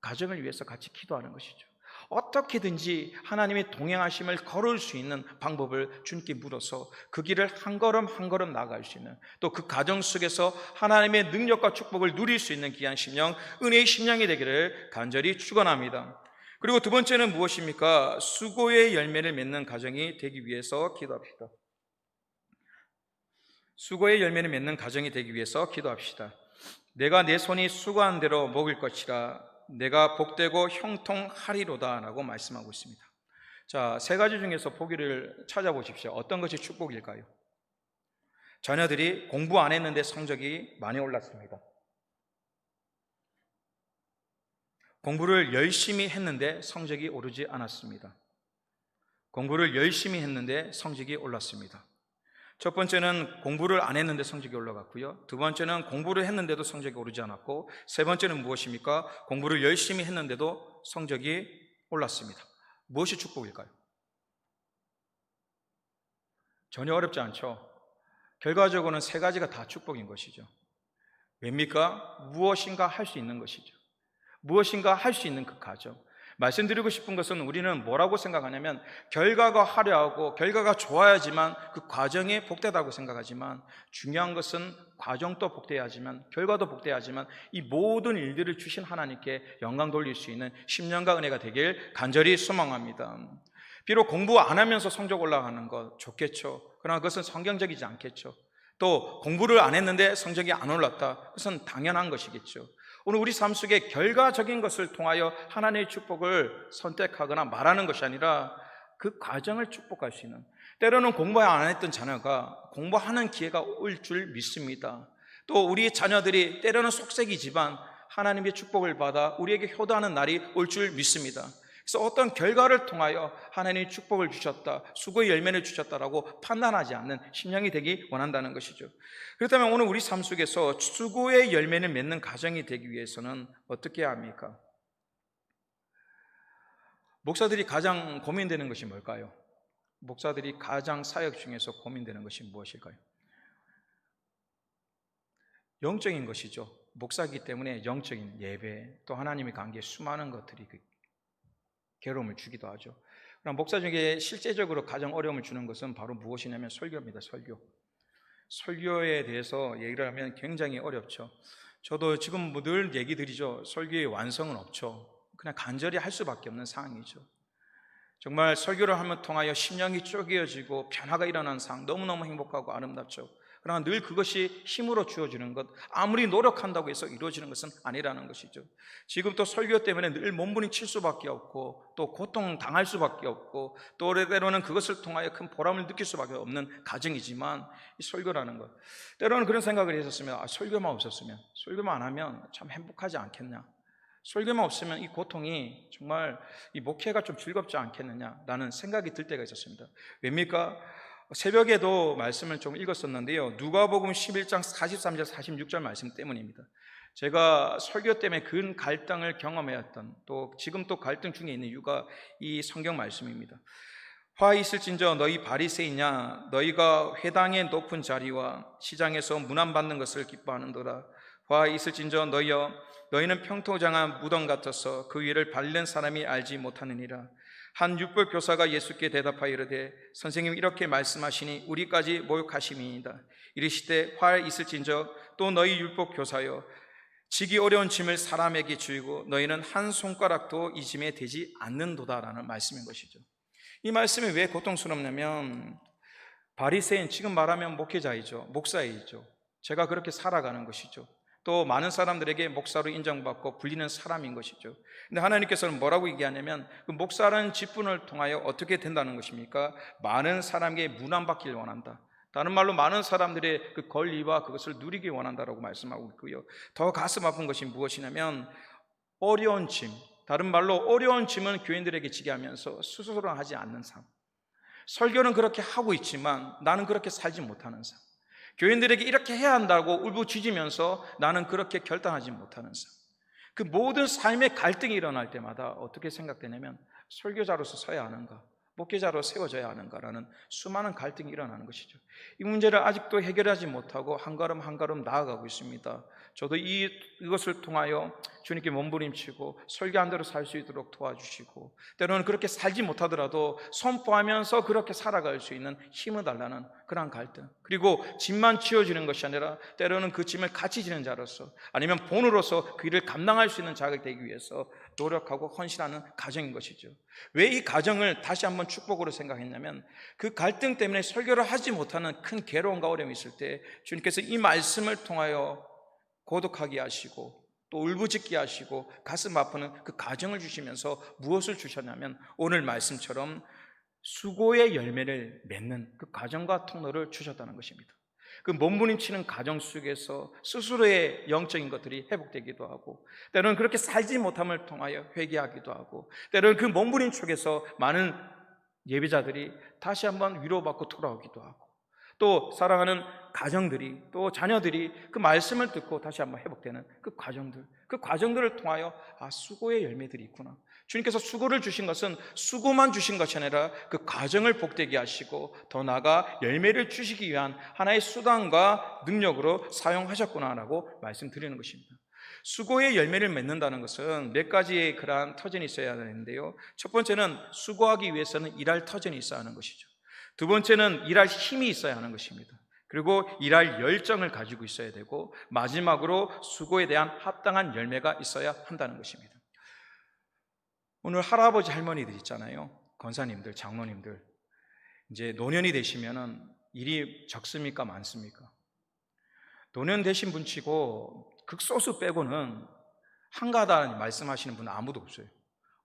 가정을 위해서 같이 기도하는 것이죠. 어떻게든지 하나님의 동행하심을 걸을 수 있는 방법을 주님께 물어서 그 길을 한 걸음 한 걸음 나아갈 수 있는, 또 그 가정 속에서 하나님의 능력과 축복을 누릴 수 있는 귀한 심령, 은혜의 심령이 되기를 간절히 축원합니다. 그리고 두 번째는 무엇입니까? 수고의 열매를 맺는 가정이 되기 위해서 기도합시다. 수고의 열매를 맺는 가정이 되기 위해서 기도합시다. 내가 내 손이 수고한 대로 먹을 것이라, 내가 복되고 형통하리로다 라고 말씀하고 있습니다. 자, 세 가지 중에서 보기를 찾아보십시오. 어떤 것이 축복일까요? 자녀들이 공부 안 했는데 성적이 많이 올랐습니다. 공부를 열심히 했는데 성적이 오르지 않았습니다. 공부를 열심히 했는데 성적이 올랐습니다. 첫 번째는 공부를 안 했는데 성적이 올라갔고요, 두 번째는 공부를 했는데도 성적이 오르지 않았고, 세 번째는 무엇입니까? 공부를 열심히 했는데도 성적이 올랐습니다. 무엇이 축복일까요? 전혀 어렵지 않죠. 결과적으로는 세 가지가 다 축복인 것이죠. 왜입니까? 무엇인가 할 수 있는 것이죠. 무엇인가 할 수 있는 그 과정. 말씀드리고 싶은 것은, 우리는 뭐라고 생각하냐면 결과가 화려하고 결과가 좋아야지만 그 과정이 복되다고 생각하지만, 중요한 것은 과정도 복되어야 하지만 결과도 복되어야 하지만 이 모든 일들을 주신 하나님께 영광 돌릴 수 있는 심령과 은혜가 되길 간절히 소망합니다. 비록 공부 안 하면서 성적 올라가는 것 좋겠죠. 그러나 그것은 성경적이지 않겠죠. 또 공부를 안 했는데 성적이 안 올랐다. 그것은 당연한 것이겠죠. 오늘 우리 삶 속에 결과적인 것을 통하여 하나님의 축복을 선택하거나 말하는 것이 아니라 그 과정을 축복할 수 있는, 때로는 공부 안 했던 자녀가 공부하는 기회가 올 줄 믿습니다. 또 우리 자녀들이 때로는 속색이지만 하나님의 축복을 받아 우리에게 효도하는 날이 올 줄 믿습니다. 그래서 어떤 결과를 통하여 하나님이 축복을 주셨다, 수고의 열매를 주셨다라고 판단하지 않는 심령이 되기 원한다는 것이죠. 그렇다면 오늘 우리 삶 속에서 수고의 열매를 맺는 가정이 되기 위해서는 어떻게 해야 합니까? 목사들이 가장 고민되는 것이 뭘까요? 목사들이 가장 사역 중에서 고민되는 것이 무엇일까요? 영적인 것이죠. 목사이기 때문에 영적인 예배, 또 하나님의 관계에 수많은 것들이 괴로움을 주기도 하죠. 그럼 목사 중에 실제적으로 가장 어려움을 주는 것은 바로 무엇이냐면 설교입니다. 설교에 대해서 얘기를 하면 굉장히 어렵죠. 저도 지금 늘 얘기 드리죠. 설교의 완성은 없죠. 그냥 간절히 할 수밖에 없는 상황이죠. 정말 설교를 하며 통하여 심령이 쪼개어지고 변화가 일어나는 상황, 너무너무 행복하고 아름답죠. 그러나 늘 그것이 힘으로 주어지는 것, 아무리 노력한다고 해서 이루어지는 것은 아니라는 것이죠. 지금 또 설교 때문에 늘 몸부림칠 수밖에 없고, 또 고통당할 수밖에 없고, 또 때로는 그것을 통하여 큰 보람을 느낄 수밖에 없는 가정이지만, 이 설교라는 것, 때로는 그런 생각을 했었으면, 설교만 없었으면, 설교만 안 하면 참 행복하지 않겠냐, 설교만 없으면 이 고통이 정말 이 목회가 좀 즐겁지 않겠느냐라는 생각이 들 때가 있었습니다. 왜입니까? 새벽에도 말씀을 좀 읽었었는데요, 누가복음 11장 43절 46절 말씀 때문입니다. 제가 설교 때문에 큰 갈등을 경험해왔던, 또 지금 또 갈등 중에 있는 이유가 이 성경 말씀입니다. 화 있을진저 너희 바리새이냐, 너희가 회당의 높은 자리와 시장에서 문안받는 것을 기뻐하는도다. 화 있을진저 너희는 평토장한 무덤 같아서 그 위를 밟는 사람이 알지 못하느니라. 한 율법 교사가 예수께 대답하여 이르되, 선생님 이렇게 말씀하시니 우리까지 모욕하심이니이다. 이르시되 화 있을진저 또 너희 율법 교사여, 지기 어려운 짐을 사람에게 주이고 너희는 한 손가락도 이 짐에 대지 않는도다라는 말씀인 것이죠. 이 말씀이 왜 고통스럽냐면, 바리새인, 지금 말하면 목회자이죠, 목사이죠. 제가 그렇게 살아가는 것이죠. 또 많은 사람들에게 목사로 인정받고 불리는 사람인 것이죠. 근데 하나님께서는 뭐라고 얘기하냐면, 그 목사라는 직분을 통하여 어떻게 된다는 것입니까? 많은 사람에게 문안받기를 원한다. 다른 말로 많은 사람들의 그 권리와 그것을 누리기 원한다라고 말씀하고 있고요. 더 가슴 아픈 것이 무엇이냐면 어려운 짐, 다른 말로 어려운 짐은 교인들에게 지게 하면서 스스로 하지 않는 삶. 설교는 그렇게 하고 있지만 나는 그렇게 살지 못하는 삶. 교인들에게 이렇게 해야 한다고 울부짖으면서 나는 그렇게 결단하지 못하는 삶. 그 모든 삶의 갈등이 일어날 때마다 어떻게 생각되냐면, 설교자로서 서야 하는가, 목회자로 세워져야 하는가라는 수많은 갈등이 일어나는 것이죠. 이 문제를 아직도 해결하지 못하고 한 걸음 한 걸음 나아가고 있습니다. 저도 이것을 통하여 주님께 몸부림치고 설교한 대로 살 수 있도록 도와주시고, 때로는 그렇게 살지 못하더라도 선포하면서 그렇게 살아갈 수 있는 힘을 달라는 그러한 갈등, 그리고 짐만 지어지는 것이 아니라 때로는 그 짐을 같이 지는 자로서, 아니면 본으로서 그 일을 감당할 수 있는 자가 되기 위해서 노력하고 헌신하는 가정인 것이죠. 왜 이 가정을 다시 한번 축복으로 생각했냐면, 그 갈등 때문에 설교를 하지 못하는 큰 괴로움과 어려움이 있을 때 주님께서 이 말씀을 통하여 고독하게 하시고 또 울부짖게 하시고 가슴 아프는 그 가정을 주시면서 무엇을 주셨냐면, 오늘 말씀처럼 수고의 열매를 맺는 그 가정과 통로를 주셨다는 것입니다. 그 몸부림치는 가정 속에서 스스로의 영적인 것들이 회복되기도 하고, 때로는 그렇게 살지 못함을 통하여 회개하기도 하고, 때로는 그 몸부림 속에서 많은 예배자들이 다시 한번 위로받고 돌아오기도 하고, 또 사랑하는 가정들이, 또 자녀들이 그 말씀을 듣고 다시 한번 회복되는 그 과정들을 통하여 수고의 열매들이 있구나. 주님께서 수고를 주신 것은 수고만 주신 것이 아니라 그 과정을 복되게 하시고 더 나아가 열매를 주시기 위한 하나의 수단과 능력으로 사용하셨구나라고 말씀드리는 것입니다. 수고의 열매를 맺는다는 것은 몇 가지의 그러한 터전이 있어야 하는데요, 첫 번째는 수고하기 위해서는 일할 터전이 있어야 하는 것이죠. 두 번째는 일할 힘이 있어야 하는 것입니다. 그리고 일할 열정을 가지고 있어야 되고, 마지막으로 수고에 대한 합당한 열매가 있어야 한다는 것입니다. 오늘 할아버지 할머니들 있잖아요. 권사님들, 장로님들, 이제 노년이 되시면은 일이 적습니까, 많습니까? 노년 되신 분 치고 극소수 빼고는 한가하다 말씀하시는 분은 아무도 없어요.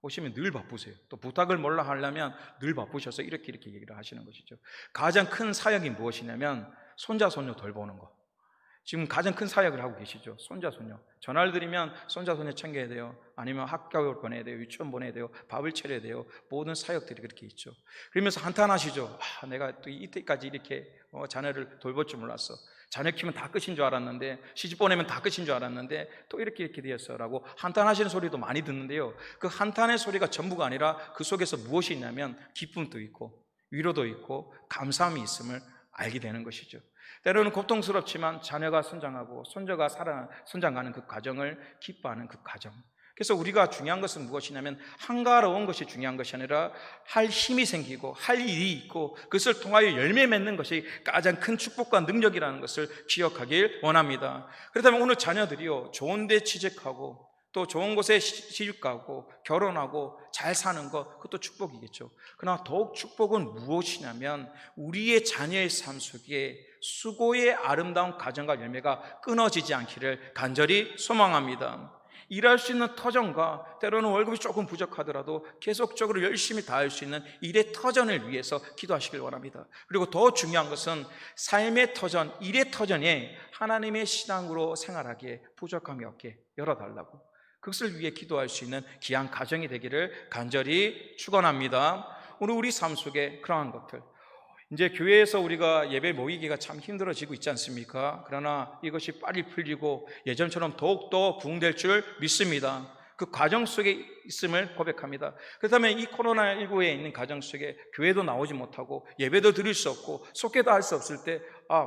오시면 늘 바쁘세요. 또 부탁을 몰라 하려면 늘 바쁘셔서 이렇게 얘기를 하시는 것이죠. 가장 큰 사역이 무엇이냐면 손자, 손녀 돌보는 거. 지금 가장 큰 사역을 하고 계시죠. 손자, 손녀. 전화를 드리면 손자, 손녀 챙겨야 돼요. 아니면 학교를 보내야 돼요. 유치원 보내야 돼요. 밥을 차려야 돼요. 모든 사역들이 그렇게 있죠. 그러면서 한탄하시죠. 내가 또 이때까지 이렇게 자녀를 돌볼 줄 몰랐어. 자녀 키우면 다 끝인 줄 알았는데, 시집 보내면 다 끝인 줄 알았는데 또 이렇게 되었어라고 한탄하시는 소리도 많이 듣는데요, 그 한탄의 소리가 전부가 아니라 그 속에서 무엇이 있냐면 기쁨도 있고 위로도 있고 감사함이 있음을 알게 되는 것이죠. 때로는 고통스럽지만 자녀가 성장하고 손자가 성장하는 그 과정을 기뻐하는 그 과정. 그래서 우리가 중요한 것은 무엇이냐면 한가로운 것이 중요한 것이 아니라 할 힘이 생기고 할 일이 있고 그것을 통하여 열매 맺는 것이 가장 큰 축복과 능력이라는 것을 기억하길 원합니다. 그렇다면 오늘 자녀들이요, 좋은 데 취직하고 또 좋은 곳에 시집가고 결혼하고 잘 사는 것, 그것도 축복이겠죠. 그러나 더욱 축복은 무엇이냐면 우리의 자녀의 삶 속에 수고의 아름다운 가정과 열매가 끊어지지 않기를 간절히 소망합니다. 일할 수 있는 터전과 때로는 월급이 조금 부족하더라도 계속적으로 열심히 다할 수 있는 일의 터전을 위해서 기도하시길 원합니다. 그리고 더 중요한 것은 삶의 터전, 일의 터전에 하나님의 신앙으로 생활하기에 부족함이 없게 열어달라고, 그것을 위해 기도할 수 있는 귀한 가정이 되기를 간절히 축원합니다. 오늘 우리 삶 속에 그러한 것들, 이제 교회에서 우리가 예배 모이기가 참 힘들어지고 있지 않습니까? 그러나 이것이 빨리 풀리고 예전처럼 더욱더 부흥될 줄 믿습니다. 그 과정 속에 있음을 고백합니다. 그렇다면 이 코로나19에 있는 가정 속에 교회도 나오지 못하고 예배도 드릴 수 없고 속회도 할 수 없을 때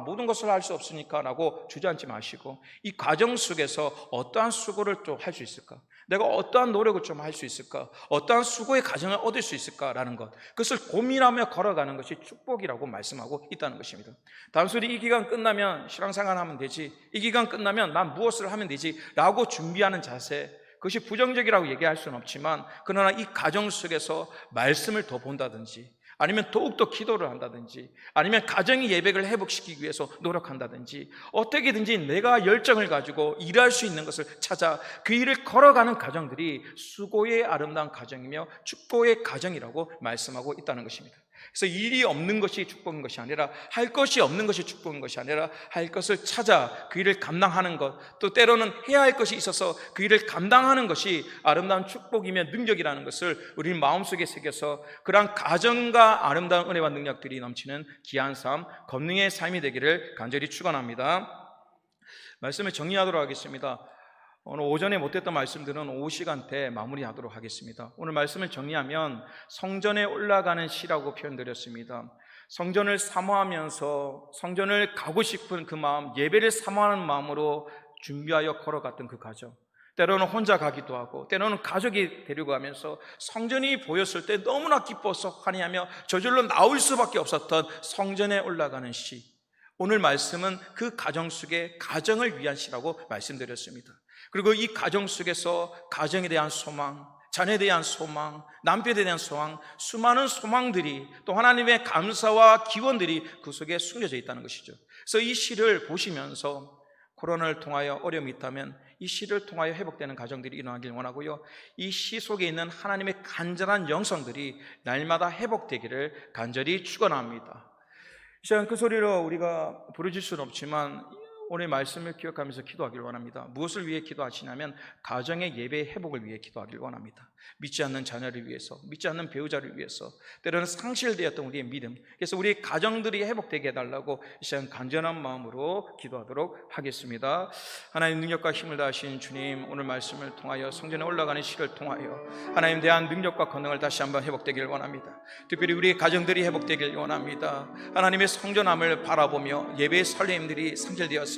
모든 것을 할 수 없으니까 라고 주저앉지 마시고, 이 과정 속에서 어떠한 수고를 또 할 수 있을까? 내가 어떠한 노력을 좀 할 수 있을까? 어떠한 수고의 과정을 얻을 수 있을까라는 것, 그것을 고민하며 걸어가는 것이 축복이라고 말씀하고 있다는 것입니다. 단순히 이 기간 끝나면 신앙생활 하면 되지, 이 기간 끝나면 난 무엇을 하면 되지 라고 준비하는 자세, 그것이 부정적이라고 얘기할 수는 없지만, 그러나 이 가정 속에서 말씀을 더 본다든지 아니면 더욱더 기도를 한다든지 아니면 가정의 예배를 회복시키기 위해서 노력한다든지 어떻게든지 내가 열정을 가지고 일할 수 있는 것을 찾아 그 일을 걸어가는 가정들이 수고의 아름다운 가정이며 축복의 가정이라고 말씀하고 있다는 것입니다. 그래서 일이 없는 것이 축복인 것이 아니라, 할 것이 없는 것이 축복인 것이 아니라 할 것을 찾아 그 일을 감당하는 것, 또 때로는 해야 할 것이 있어서 그 일을 감당하는 것이 아름다운 축복이며 능력이라는 것을 우리 마음속에 새겨서 그러한 가정과 아름다운 은혜와 능력들이 넘치는 귀한 삶, 권능의 삶이 되기를 간절히 축원합니다. 말씀을 정리하도록 하겠습니다. 오늘 오전에 못했던 말씀들은 오후 시간대 마무리하도록 하겠습니다. 오늘 말씀을 정리하면 성전에 올라가는 시라고 표현드렸습니다. 성전을 사모하면서 성전을 가고 싶은 그 마음, 예배를 사모하는 마음으로 준비하여 걸어갔던 그 가정, 때로는 혼자 가기도 하고 때로는 가족이 데리고 가면서 성전이 보였을 때 너무나 기뻐서 환희하며 저절로 나올 수밖에 없었던 성전에 올라가는 시, 오늘 말씀은 그 가정 속에 가정을 위한 시라고 말씀드렸습니다. 그리고 이 가정 속에서 가정에 대한 소망, 자녀에 대한 소망, 남편에 대한 소망, 수많은 소망들이, 또 하나님의 감사와 기원들이 그 속에 숨겨져 있다는 것이죠. 그래서 이 시를 보시면서 코로나를 통하여 어려움이 있다면 이 시를 통하여 회복되는 가정들이 일어나길 원하고요, 이 시 속에 있는 하나님의 간절한 영성들이 날마다 회복되기를 간절히 축원합니다. 이 시간 그 소리로 우리가 부르질 수는 없지만 오늘 말씀을 기억하면서 기도하길 원합니다. 무엇을 위해 기도하시냐면 가정의 예배 회복을 위해 기도하길 원합니다. 믿지 않는 자녀를 위해서, 믿지 않는 배우자를 위해서, 때로는 상실되었던 우리의 믿음, 그래서 우리 가정들이 회복되게 해달라고 이 시간 간절한 마음으로 기도하도록 하겠습니다. 하나님 능력과 힘을 다하신 주님, 오늘 말씀을 통하여 성전에 올라가는 시를 통하여 하나님 대한 능력과 권능을 다시 한번 회복되길 원합니다. 특별히 우리 가정들이 회복되길 원합니다. 하나님의 성전함을 바라보며 예배의 설렘들이 상실되었습니다.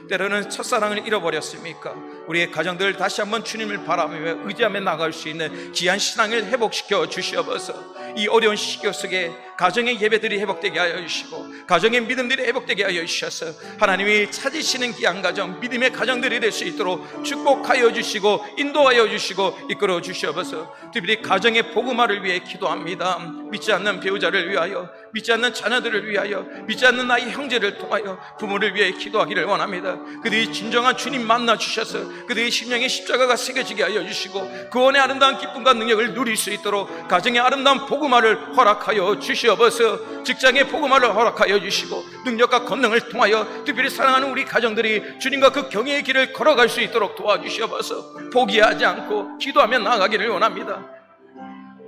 때로는 첫사랑을 잃어버렸습니까? 우리의 가정들 다시 한번 주님을 바라보며 의지하며 나갈 수 있는 귀한 신앙을 회복시켜 주시옵소서. 이 어려운 시기 속에 가정의 예배들이 회복되게 하여 주시고 가정의 믿음들이 회복되게 하여 주셔서 하나님이 찾으시는 귀한 가정, 믿음의 가정들이 될 수 있도록 축복하여 주시고 인도하여 주시고 이끌어 주시옵소서. 특별히 가정의 복음화를 위해 기도합니다. 믿지 않는 배우자를 위하여, 믿지 않는 자녀들을 위하여, 믿지 않는 나의 형제를 통하여 부모를 위해 기도하기를 원합니다. 그들이 진정한 주님 만나 주셔서 그들의 심령에 십자가가 새겨지게 하여 주시고 구원의 아름다운 기쁨과 능력을 누릴 수 있도록 가정의 아름다운 복음화를 허락하여 주시옵소서. 직장의 복음화를 허락하여 주시고 능력과 권능을 통하여 특별히 사랑하는 우리 가정들이 주님과 그 경외의 길을 걸어갈 수 있도록 도와주시옵소서. 포기하지 않고 기도하며 나아가기를 원합니다.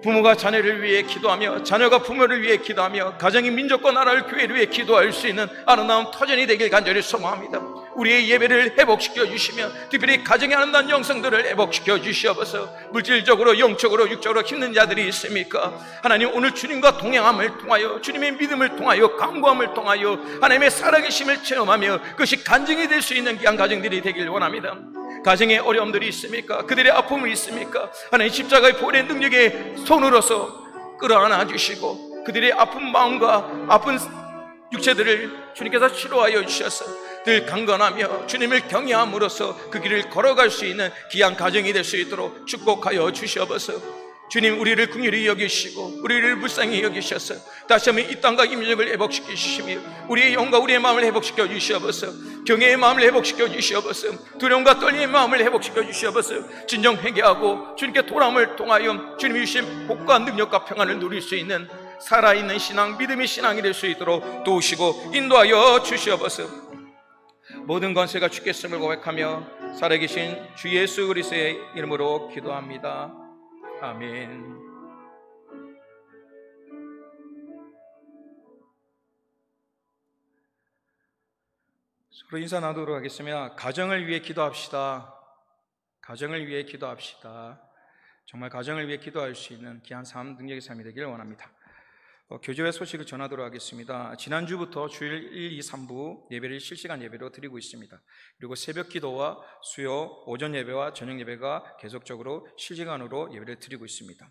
부모가 자녀를 위해 기도하며 자녀가 부모를 위해 기도하며 가정이 민족과 나라를 교회를 위해 기도할 수 있는 아름다운 터전이 되길 간절히 소망합니다. 우리의 예배를 회복시켜 주시며 특별히 가정의 아름다운 영성들을 회복시켜 주시옵소서. 물질적으로 영적으로 육적으로 힘든 자들이 있습니까? 하나님, 오늘 주님과 동행함을 통하여 주님의 믿음을 통하여 강구함을 통하여 하나님의 살아계심을 체험하며 그것이 간증이 될 수 있는 귀한 가정들이 되길 원합니다. 가정에 어려움들이 있습니까? 그들의 아픔이 있습니까? 하나님, 십자가의 보혈의 능력에 손으로서 끌어안아 주시고 그들의 아픈 마음과 아픈 육체들을 주님께서 치료하여 주셔서 늘 강건하며 주님을 경외함으로써 그 길을 걸어갈 수 있는 귀한 가정이 될 수 있도록 축복하여 주시옵소서. 주님, 우리를 긍휼히 여기시고 우리를 불쌍히 여기셔서 다시 한번 이 땅과 이 민족을 회복시켜 주시며 우리의 영과 우리의 마음을 회복시켜 주시옵소서. 경외의 마음을 회복시켜 주시옵소서. 두려움과 떨림의 마음을 회복시켜 주시옵소서. 진정 회개하고 주님께 돌아옴을 통하여 주님이 주신 복과 능력과 평안을 누릴 수 있는 살아있는 신앙, 믿음의 신앙이 될 수 있도록 도우시고 인도하여 주시옵소서. 모든 권세가 주께 있음을 고백하며 살아계신 주 예수 그리스도의 이름으로 기도합니다. 아멘. 서로 인사 나누도록 하겠습니다. 가정을 위해 기도합시다. 가정을 위해 기도합시다. 정말 가정을 위해 기도할 수 있는 귀한 삶, 능력의 삶이 되기를 원합니다. 교제회 소식을 전하도록 하겠습니다. 지난주부터 주일 1, 2, 3부 예배를 실시간 예배로 드리고 있습니다. 그리고 새벽 기도와 수요, 오전 예배와 저녁 예배가 계속적으로 실시간으로 예배를 드리고 있습니다.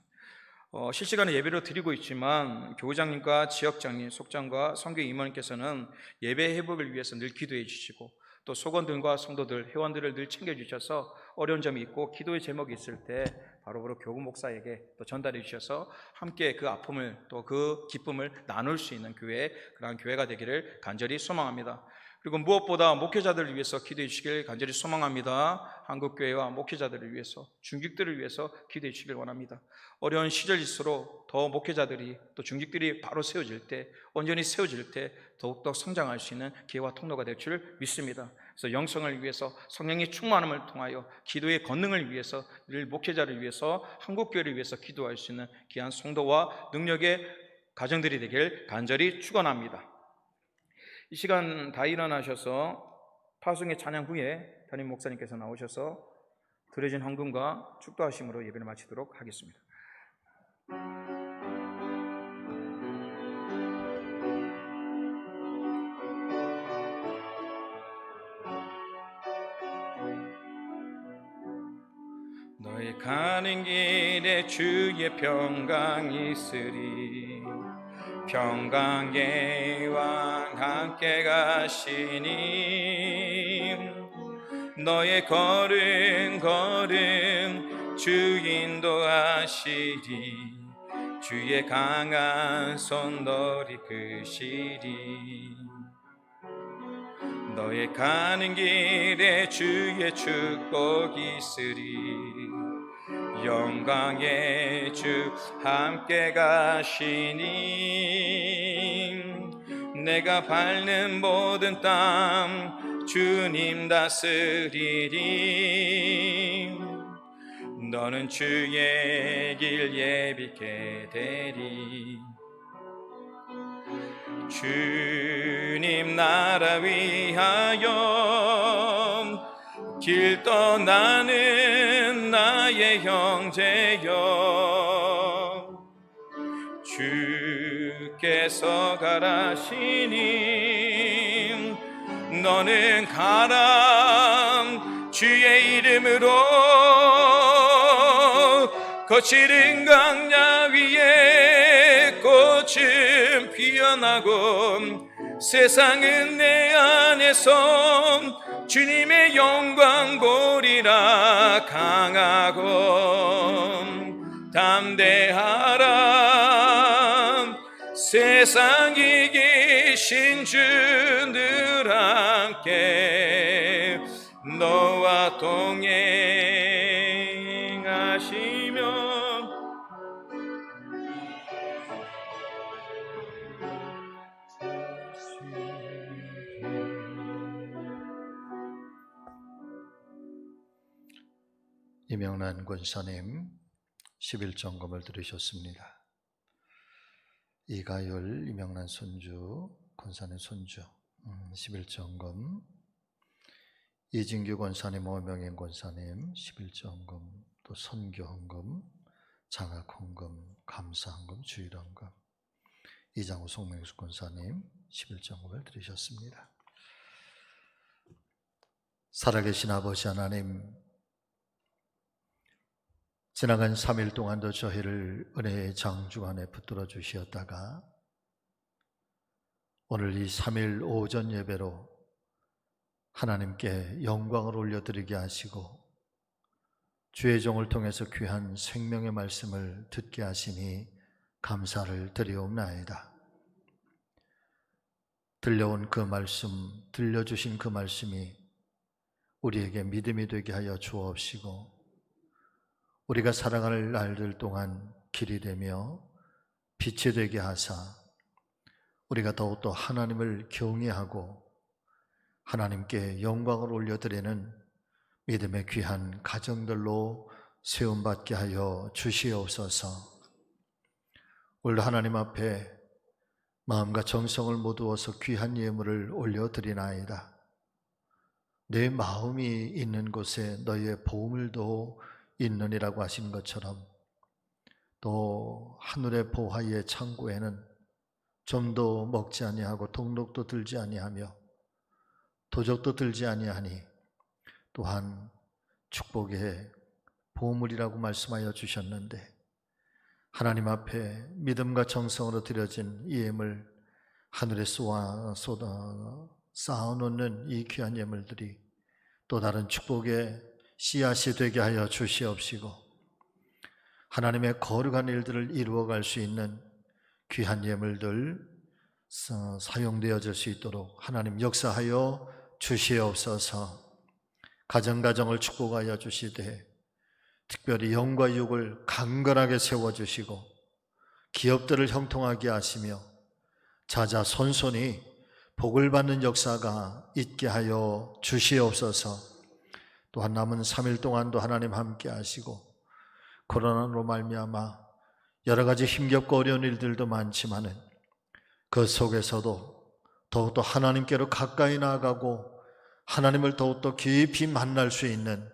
실시간에 예배로 드리고 있지만 교우장님과 지역장님, 속장과 선교 임원께서는 예배 회복을 위해서 늘 기도해 주시고 또 속원들과 성도들, 회원들을 늘 챙겨주셔서 어려운 점이 있고 기도의 제목이 있을 때 바로바로 교구 목사에게 또 전달해 주셔서 함께 그 아픔을 또 그 기쁨을 나눌 수 있는 교회, 그러한 교회가 되기를 간절히 소망합니다. 그리고 무엇보다 목회자들을 위해서 기도해 주시길 간절히 소망합니다. 한국교회와 목회자들을 위해서, 중직들을 위해서 기도해 주시길 원합니다. 어려운 시절일수록 더 목회자들이 또 중직들이 바로 세워질 때, 온전히 세워질 때 더욱더 성장할 수 있는 기회와 통로가 될 줄 믿습니다. 그래서 영성을 위해서, 성령의 충만함을 통하여, 기도의 권능을 위해서, 늘 목회자를 위해서, 한국교회를 위해서 기도할 수 있는 귀한 성도와 능력의 가정들이 되길 간절히 축원합니다. 이 시간 다 일어나셔서 파송의 찬양 후에 담임 목사님께서 나오셔서 드려진 헌금과 축도하심으로 예배를 마치도록 하겠습니다. 너희 가는 길에 주의 평강이 있으리. 평강의 왕 함께 가시니 너의 걸음 걸음 주 인도하시리. 주의 강한 손 너를 이끄시리. 너의 가는 길에 주의 축복이 있으리. 영광의 주 함께 가시니 내가 밟는 모든 땅 주님 다스리리. 너는 주의 길 예비케 되리. 주님 나라 위하여 길 떠나는 나의 형제여, 주께서 가라시니 너는 가라. 주의 이름으로 거칠은 강야 위에 찬양하고 세상은 내 안에서 주님의 영광 보리라. 강하고 담대하라. 세상 이기신 주 늘 함께 너와 동행하시며 이명란 권사님 11점검을 들으셨습니다. 이가열 이명란 손주 권사님 손주 11점검, 이진규 권사님 오명인 권사님 11점검, 또 선교헌금, 장학헌금, 감사헌금, 주일헌금, 이장우 송명수 권사님 11점검을 들으셨습니다. 살아계신 아버지 하나님, 지나간 3일 동안도 저희를 은혜의 장주 안에 붙들어 주시었다가 오늘 이 3일 오전 예배로 하나님께 영광을 올려드리게 하시고 주의 종을 통해서 귀한 생명의 말씀을 듣게 하시니 감사를 드리옵나이다. 들려온 그 말씀, 들려주신 그 말씀이 우리에게 믿음이 되게 하여 주옵시고 우리가 살아갈 날들 동안 길이 되며 빛이 되게 하사 우리가 더욱더 하나님을 경외하고 하나님께 영광을 올려드리는 믿음의 귀한 가정들로 세움받게 하여 주시옵소서. 오늘 하나님 앞에 마음과 정성을 모두어서 귀한 예물을 올려드리나이다. 내 마음이 있는 곳에 너희의 보물도 있느니라고 하신 것처럼 또 하늘의 보화의 창고에는 점도 먹지 아니하고 동록도 들지 아니하며 도적도 들지 아니하니 또한 축복의 보물이라고 말씀하여 주셨는데 하나님 앞에 믿음과 정성으로 드려진 이 예물, 하늘에 쌓아놓는 이 귀한 예물들이 또 다른 축복의 씨앗이 되게 하여 주시옵시고 하나님의 거룩한 일들을 이루어갈 수 있는 귀한 예물들 사용되어질 수 있도록 하나님 역사하여 주시옵소서. 가정가정을 축복하여 주시되 특별히 영과 육을 강건하게 세워주시고 기업들을 형통하게 하시며 자자손손이 복을 받는 역사가 있게 하여 주시옵소서. 또한 남은 3일 동안도 하나님 함께 하시고 코로나로 말미암아 여러 가지 힘겹고 어려운 일들도 많지만은 그 속에서도 더욱더 하나님께로 가까이 나아가고 하나님을 더욱더 깊이 만날 수 있는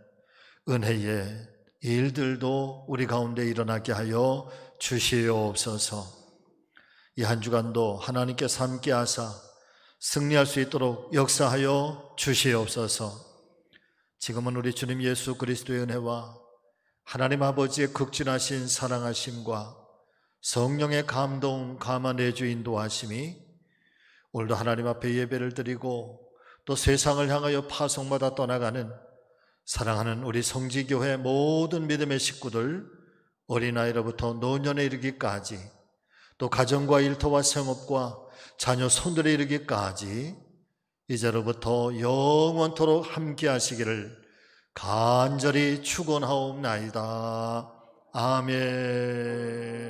은혜의 일들도 우리 가운데 일어나게 하여 주시옵소서. 이 한 주간도 하나님께서 함께 하사 승리할 수 있도록 역사하여 주시옵소서. 지금은 우리 주님 예수 그리스도의 은혜와 하나님 아버지의 극진하신 사랑하심과 성령의 감동, 감화 내주 인도하심이 오늘도 하나님 앞에 예배를 드리고 또 세상을 향하여 파송받아 떠나가는 사랑하는 우리 성지교회 모든 믿음의 식구들, 어린아이로부터 노년에 이르기까지 또 가정과 일터와 생업과 자녀 손들에 이르기까지 이제로부터 영원토록 함께 하시기를 간절히 축원하옵나이다. 아멘.